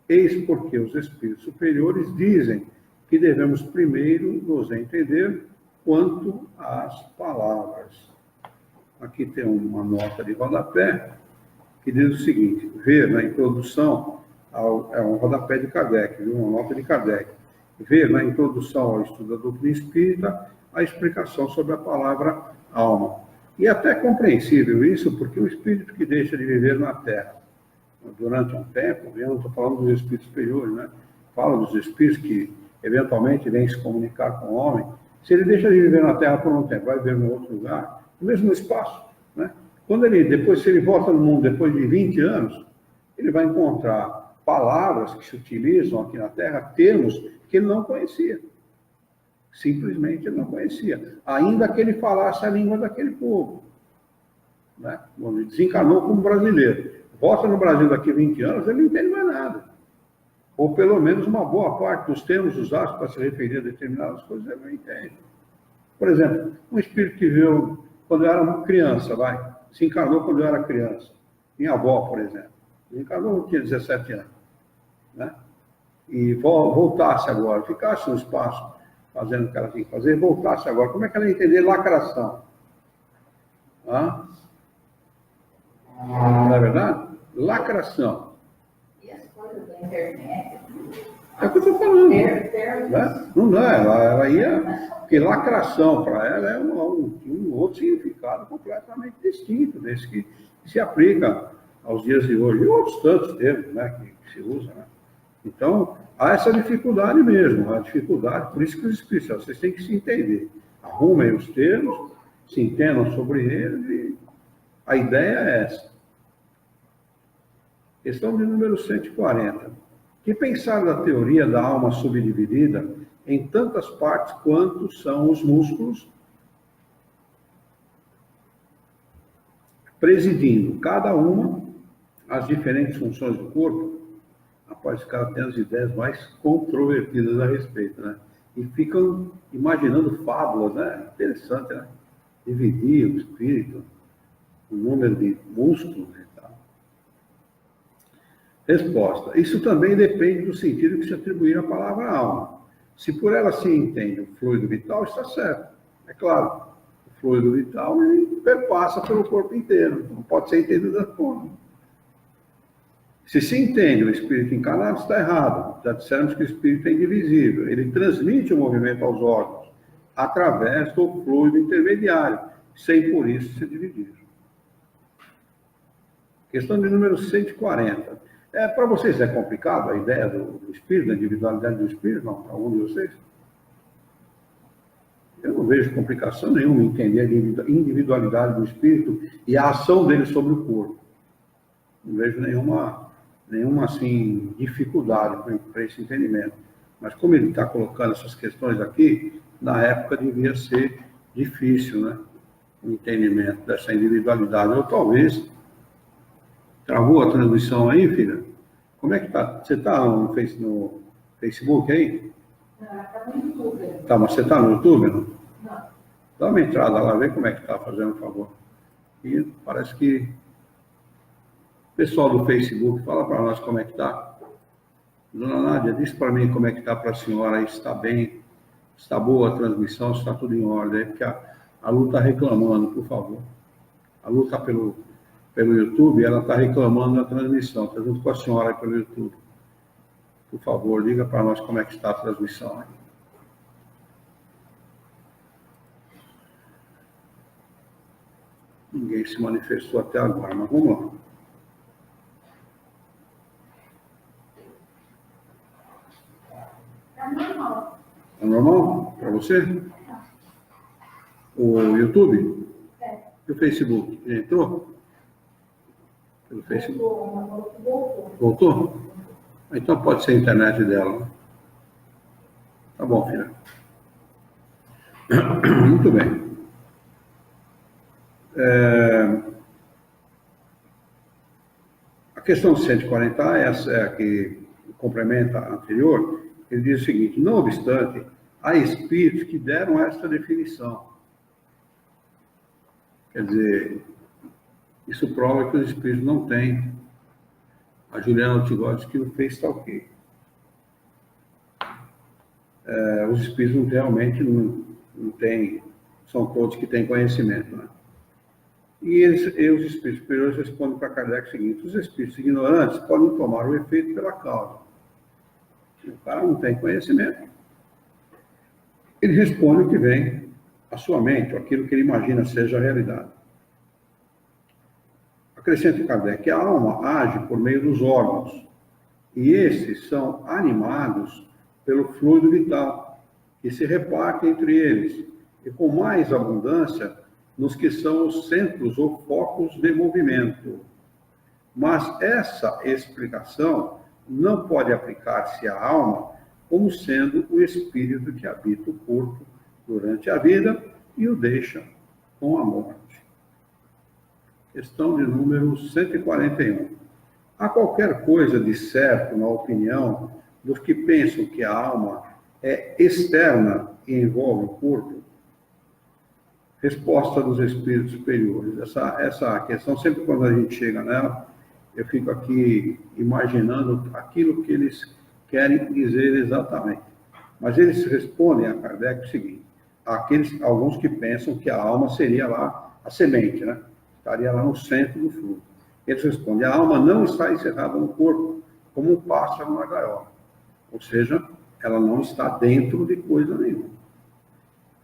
Eis porque os espíritos superiores dizem que devemos primeiro nos entender quanto às palavras. Aqui tem uma nota de rodapé que diz o seguinte: ver na introdução, é um rodapé de Kardec, uma nota de Kardec, ver na introdução ao estudo da doutrina espírita a explicação sobre a palavra alma. E é até compreensível isso, porque o espírito que deixa de viver na Terra durante um tempo, eu não estou falando dos espíritos superiores, né? Falo dos espíritos que eventualmente vêm se comunicar com o homem. Se ele deixa de viver na Terra por um tempo, vai viver em outro lugar, no mesmo espaço, né? Se ele volta no mundo depois de 20 anos, ele vai encontrar palavras que se utilizam aqui na Terra, termos que ele não conhecia. Simplesmente ele não conhecia. Ainda que ele falasse a língua daquele povo, né? Ele desencarnou como brasileiro. Volta no Brasil daqui a 20 anos, ele não entende mais nada. ou pelo menos uma boa parte dos termos usados para se referir a determinadas coisas ele não entende. Por exemplo, um espírito que veio quando eu era uma criança, se encarnou quando eu era criança. Minha avó, por exemplo, encarnou quando eu tinha 17 anos, né? E voltasse agora, ficasse no espaço, fazendo o que ela tinha que fazer, voltasse agora, como é que ela ia entender lacração? Não é verdade? Lacração. E as coisas da internet? É o que eu estou falando. Né? Não dá, ela ia. Porque lacração para ela é um outro significado completamente distinto desse que se aplica aos dias de hoje. E outros tantos termos, né, que se usa. Né? Então, há essa dificuldade mesmo, a dificuldade, por isso que os espíritos, vocês têm que se entender. Arrumem os termos, se entendam sobre eles e a ideia é essa. Questão de número 140. Que pensar da teoria da alma subdividida em tantas partes quanto são os músculos, presidindo cada uma as diferentes funções do corpo? Rapaz, os caras têm as ideias mais controvertidas a respeito, né? E ficam imaginando fábulas, né? Interessante, né? Dividir o espírito, o número de músculos e tal. Resposta. Isso também depende do sentido que se atribuir à palavra alma. Se por ela se entende o fluido vital, está certo. É claro, o fluido vital ele perpassa pelo corpo inteiro, não pode ser entendido da forma. Se se entende o espírito encarnado, está errado. Já dissemos que o espírito é indivisível. Ele transmite o movimento aos órgãos através do fluido intermediário, sem por isso se dividir. Questão de número 140. Para vocês é complicado a ideia do espírito, da individualidade do espírito? Não, para algum de vocês? Eu não vejo complicação nenhuma em entender a individualidade do espírito e a ação dele sobre o corpo. Não vejo nenhuma assim, dificuldade para esse entendimento. Mas como ele está colocando essas questões aqui, na época devia ser difícil, né? O entendimento dessa individualidade. Ou talvez, travou a transmissão aí, filha? Como é que está? Você está no Facebook aí? Não, está no YouTube. Tá, mas você está no YouTube, não? Não. Dá uma entrada lá, vê como é que está, fazendo um favor. E parece que pessoal do Facebook, fala para nós como é que está. Dona Nádia, diz para mim como é que está para a senhora, está bem, está boa a transmissão, está tudo em ordem, porque a Lu está reclamando, por favor. A Lu está pelo YouTube, ela está reclamando da transmissão, está junto com a senhora aí pelo YouTube. Por favor, diga para nós como é que está a transmissão. Hein? Ninguém se manifestou até agora, mas vamos lá. Está normal. É normal para você? O YouTube? É. E o Facebook? Já entrou? Pelo Facebook? Voltou. Voltou? Então pode ser a internet dela. Né? Tá bom, filha. Muito bem. A questão 140 é a que complementa a anterior. Ele diz o seguinte: não obstante, há espíritos que deram esta definição. Quer dizer, isso prova que os espíritos não têm. A Juliana Ortigosa disse que o fez está ok. Os espíritos realmente não têm, são todos que têm conhecimento. Né? E os espíritos superiores respondem para Kardec o seguinte: os espíritos ignorantes podem tomar o efeito pela causa. Se o cara não tem conhecimento, ele responde o que vem à sua mente, aquilo que ele imagina seja a realidade. Acrescenta Kardec que a alma age por meio dos órgãos, e esses são animados pelo fluido vital, que se reparte entre eles, e com mais abundância nos que são os centros ou focos de movimento. Mas essa explicação não pode aplicar-se à alma como sendo o espírito que habita o corpo durante a vida e o deixa com a morte. Questão de número 141. Há qualquer coisa de certo na opinião dos que pensam que a alma é externa e envolve o corpo, resposta dos espíritos superiores. Essa questão, sempre quando a gente chega nela, eu fico aqui imaginando aquilo que eles querem dizer exatamente. Mas eles respondem a Kardec o seguinte: alguns que pensam que a alma seria lá a semente, né? Estaria lá no centro do fruto. Eles respondem: a alma não está encerrada no corpo, como um pássaro na gaiola. Ou seja, ela não está dentro de coisa nenhuma.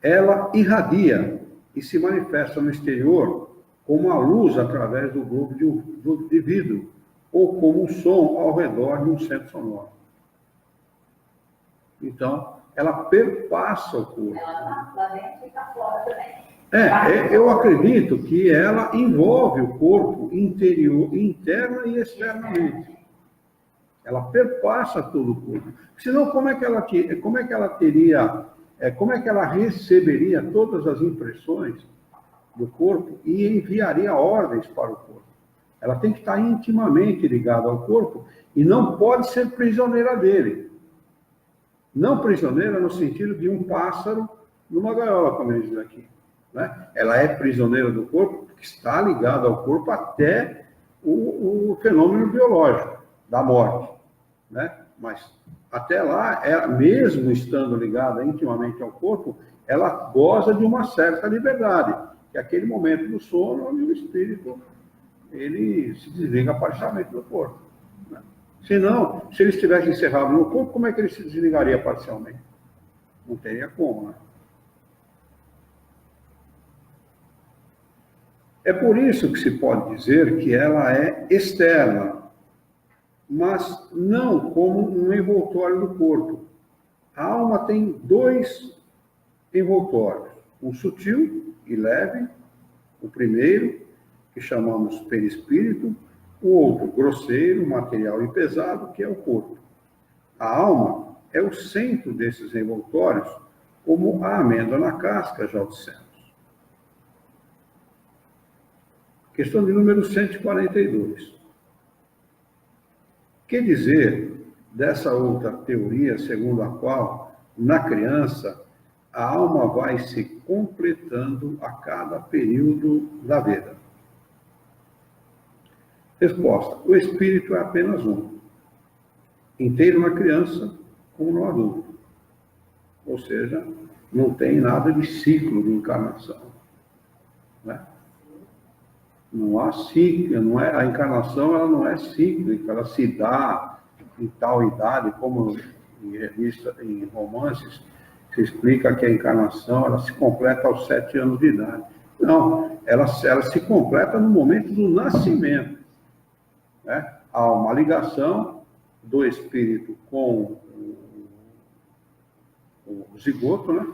Ela irradia e se manifesta no exterior como a luz através do globo de vidro, ou como um som ao redor de um centro sonoro. Então, ela perpassa o corpo. Ela está lá dentro e está fora também. Eu acredito que ela envolve o corpo interior, interna e externamente. Ela perpassa todo o corpo. Senão, como é que ela receberia todas as impressões do corpo e enviaria ordens para o corpo? Ela tem que estar intimamente ligada ao corpo e não pode ser prisioneira dele. Não prisioneira no sentido de um pássaro numa gaiola, como eles dizem aqui, né? Ela é prisioneira do corpo porque está ligada ao corpo até o fenômeno biológico da morte, né? Mas até lá, mesmo estando ligada intimamente ao corpo, ela goza de uma certa liberdade, que é aquele momento do sono onde o espírito ele se desliga parcialmente do corpo, né? Senão, se ele estivesse encerrado no corpo, como é que ele se desligaria parcialmente? Não teria como, né? É por isso que se pode dizer que ela é externa, mas não como um envoltório do corpo. A alma tem dois envoltórios, um sutil e leve, o primeiro, que chamamos perispírito, o outro, grosseiro, material e pesado, que é o corpo. A alma é o centro desses envoltórios, como a amêndoa na casca, já o dissemos. Questão de número 142. Que dizer dessa outra teoria, segundo a qual, na criança, a alma vai se completando a cada período da vida? Resposta: o espírito é apenas um, inteiro na criança como no adulto. Ou seja, não tem nada de ciclo de encarnação, né? Não há ciclo, a encarnação ela não é cíclica, ela se dá em tal idade, como em revista, em romances, se explica que a encarnação ela se completa aos 7 anos de idade. Não, ela se completa no momento do nascimento, né? Há uma ligação do espírito com o zigoto, né?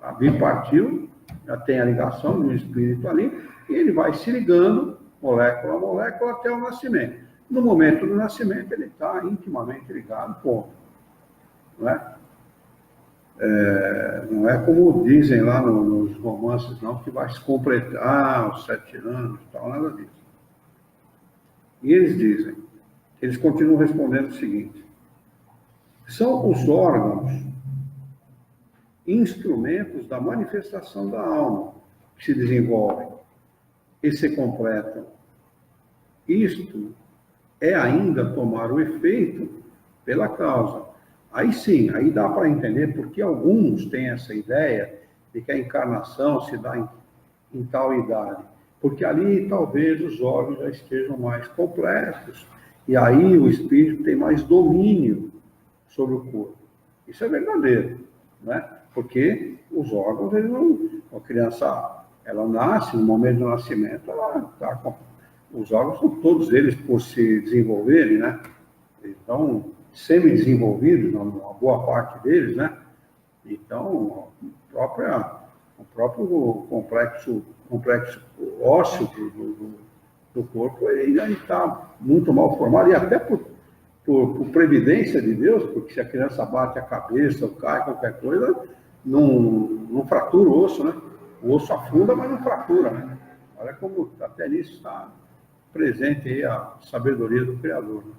A bipartiu, já tem a ligação do espírito ali, e ele vai se ligando, molécula a molécula, até o nascimento. No momento do nascimento, ele está intimamente ligado, ponto. Não é? Não é como dizem lá nos romances, não, que vai se completar aos 7 anos, tal, nada disso. E eles dizem, eles continuam respondendo o seguinte: são os órgãos instrumentos da manifestação da alma que se desenvolvem e se completam. Isto é ainda tomar o efeito pela causa. Aí sim, aí dá para entender porque alguns têm essa ideia de que a encarnação se dá em tal idade. Porque ali talvez os órgãos já estejam mais completos. E aí o espírito tem mais domínio sobre o corpo. Isso é verdadeiro, né? Porque os órgãos, eles não... A criança, ela nasce, no momento do nascimento, ela está com... Os órgãos são todos eles, por se desenvolverem, né? Então, semi-desenvolvidos, uma boa parte deles, né? Então, o próprio complexo ósseo do corpo, ele ainda está muito mal formado, e até por previdência de Deus, porque se a criança bate a cabeça ou cai, qualquer coisa, não fratura o osso, né? O osso afunda, mas não fratura, né? Olha como até nisso está presente aí a sabedoria do Criador, né?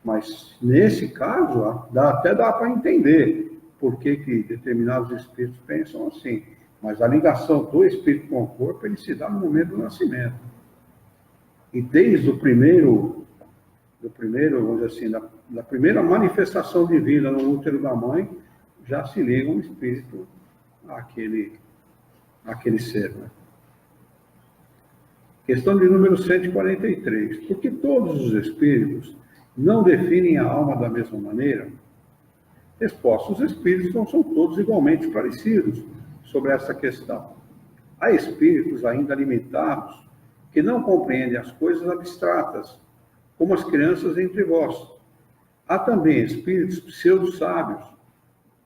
Mas, nesse caso, até dá para entender por que determinados espíritos pensam assim. Mas a ligação do espírito com o corpo, ele se dá no momento do nascimento. E desde vamos dizer assim, da primeira manifestação de vida no útero da mãe, já se liga um espírito àquele ser. Né? Questão de número 143. Por que todos os espíritos não definem a alma da mesma maneira? Resposta: os espíritos não são todos igualmente esclarecidos sobre essa questão. Há espíritos ainda limitados que não compreendem as coisas abstratas, como as crianças entre vós. Há também espíritos pseudo-sábios,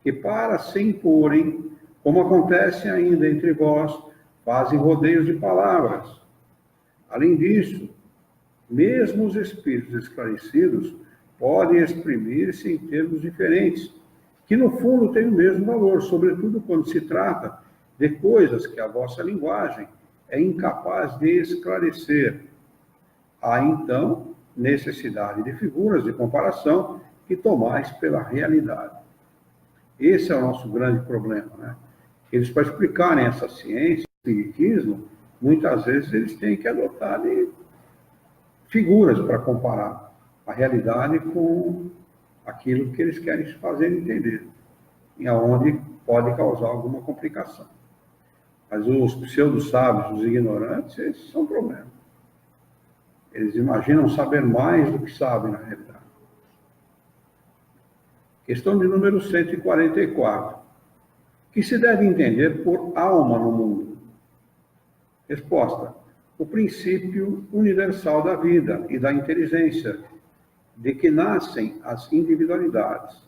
que para se imporem, como acontece ainda entre vós, fazem rodeios de palavras. Além disso, mesmo os espíritos esclarecidos podem exprimir-se em termos diferentes, que no fundo têm o mesmo valor, sobretudo quando se trata de coisas que a vossa linguagem é incapaz de esclarecer. Há, então, necessidade de figuras de comparação que tomais pela realidade. Esse é o nosso grande problema, né? Eles, para explicarem essa ciência, o espiritismo, muitas vezes eles têm que adotar figuras para comparar a realidade com aquilo que eles querem fazer entender, e aonde pode causar alguma complicação. Mas os pseudo-sábios, os ignorantes, esses são problemas. Eles imaginam saber mais do que sabem na realidade. Questão de número 144. O que se deve entender por alma no mundo? Resposta: o princípio universal da vida e da inteligência, de que nascem as individualidades.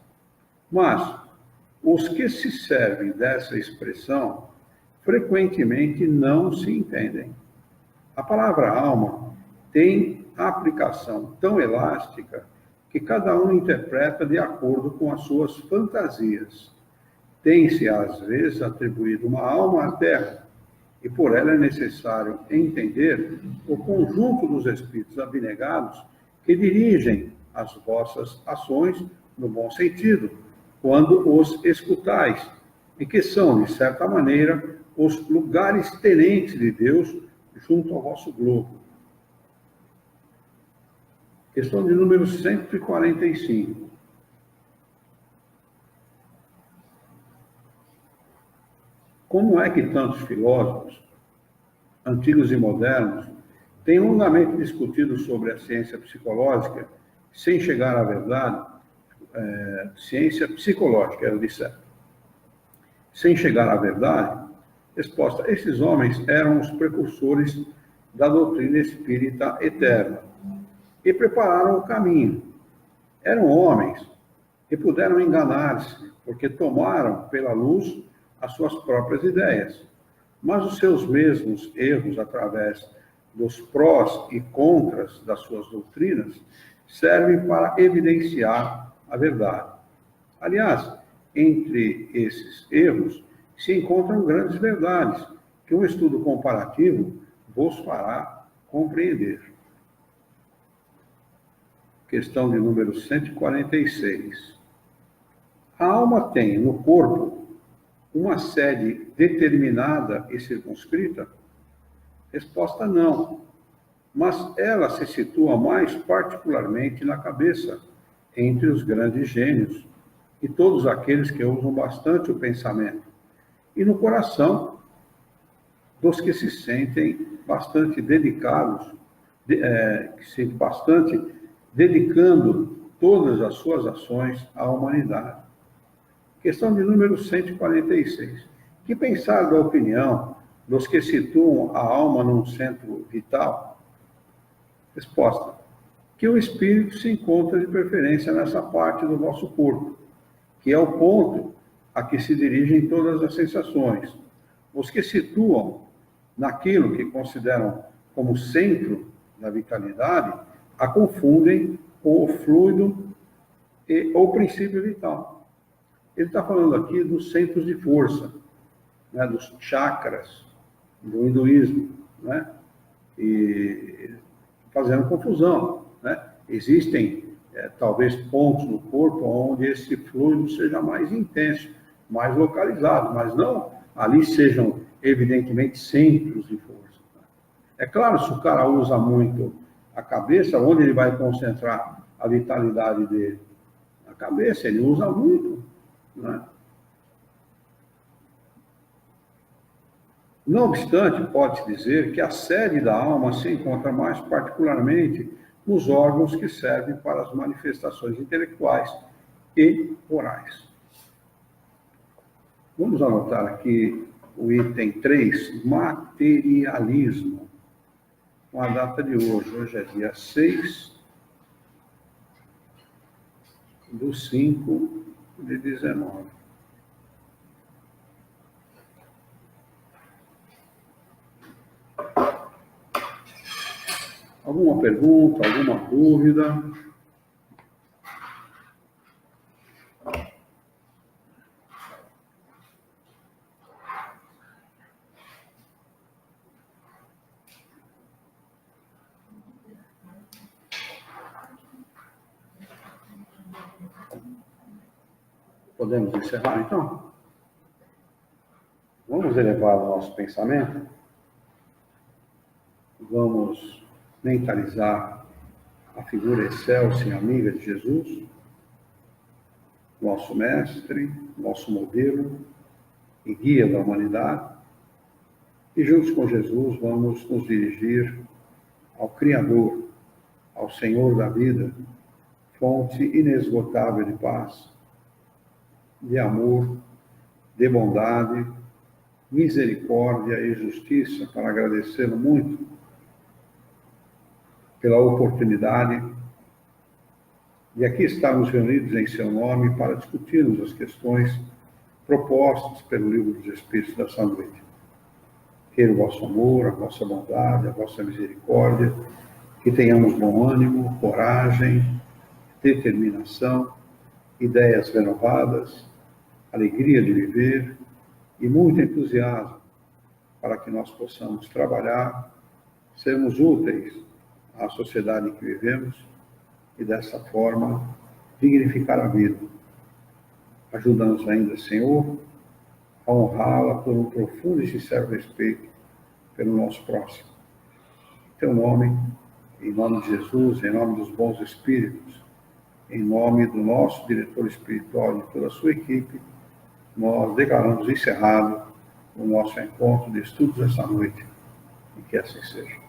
Mas os que se servem dessa expressão frequentemente não se entendem. A palavra alma tem aplicação tão elástica que cada um interpreta de acordo com as suas fantasias. Tem-se, às vezes, atribuído uma alma à Terra, e por ela é necessário entender o conjunto dos espíritos abnegados que dirigem as vossas ações no bom sentido, quando os escutais, e que são, de certa maneira, os lugares tenentes de Deus junto ao vosso globo. Questão de número 145. Como é que tantos filósofos, antigos e modernos, têm longamente discutido sobre a ciência psicológica sem chegar à verdade? Ciência psicológica, eu disse. Sem chegar à verdade? Resposta: esses homens eram os precursores da doutrina espírita eterna e prepararam o caminho. Eram homens que puderam enganar-se, porque tomaram pela luz as suas próprias ideias. Mas os seus mesmos erros, através dos prós e contras das suas doutrinas, servem para evidenciar a verdade. Aliás, entre esses erros se encontram grandes verdades, que um estudo comparativo vos fará compreender. Questão de número 146. A alma tem no corpo uma sede determinada e circunscrita? Resposta: não. Mas ela se situa mais particularmente na cabeça, entre os grandes gênios e todos aqueles que usam bastante o pensamento, e no coração dos que se sentem bastante dedicados, que se sentem bastante dedicando todas as suas ações à humanidade. Questão de número 146. Que pensar da opinião dos que situam a alma num centro vital? Resposta: que o espírito se encontra de preferência nessa parte do vosso corpo, que é o ponto a que se dirigem todas as sensações. Os que situam naquilo que consideram como centro da vitalidade, a confundem com o fluido e o princípio vital. Ele está falando aqui dos centros de força, né, dos chakras do hinduísmo, né, e fazendo confusão, né? Existem talvez pontos no corpo onde esse fluido seja mais intenso, mais localizado, mas não ali sejam evidentemente centros de força. É claro, se o cara usa muito a cabeça, onde ele vai concentrar a vitalidade dele? Na cabeça, ele usa muito, né? Não obstante, pode-se dizer que a sede da alma se encontra mais particularmente nos órgãos que servem para as manifestações intelectuais e morais. Vamos anotar aqui o item 3, materialismo, com a data de hoje. Hoje é dia 6/5/19. Alguma pergunta, alguma dúvida? Podemos encerrar, então? Vamos elevar o nosso pensamento? Vamos mentalizar a figura excelsa e amiga de Jesus, nosso mestre, nosso modelo e guia da humanidade. E juntos com Jesus vamos nos dirigir ao Criador, ao Senhor da vida, fonte inesgotável de paz, de amor, de bondade, misericórdia e justiça, para agradecê-lo muito pela oportunidade de aqui estarmos reunidos em seu nome para discutirmos as questões propostas pelo Livro dos Espíritos dessa noite. Queira o vosso amor, a vossa bondade, a vossa misericórdia, que tenhamos bom ânimo, coragem, determinação, ideias renovadas, alegria de viver e muito entusiasmo para que nós possamos trabalhar, sermos úteis à sociedade em que vivemos e, dessa forma, dignificar a vida. Ajuda-nos ainda, Senhor, a honrá-la por um profundo e sincero respeito pelo nosso próximo. Em teu nome, em nome de Jesus, em nome dos bons espíritos, em nome do nosso diretor espiritual e de toda a sua equipe, nós declaramos encerrado o nosso encontro de estudos esta noite, e que assim seja.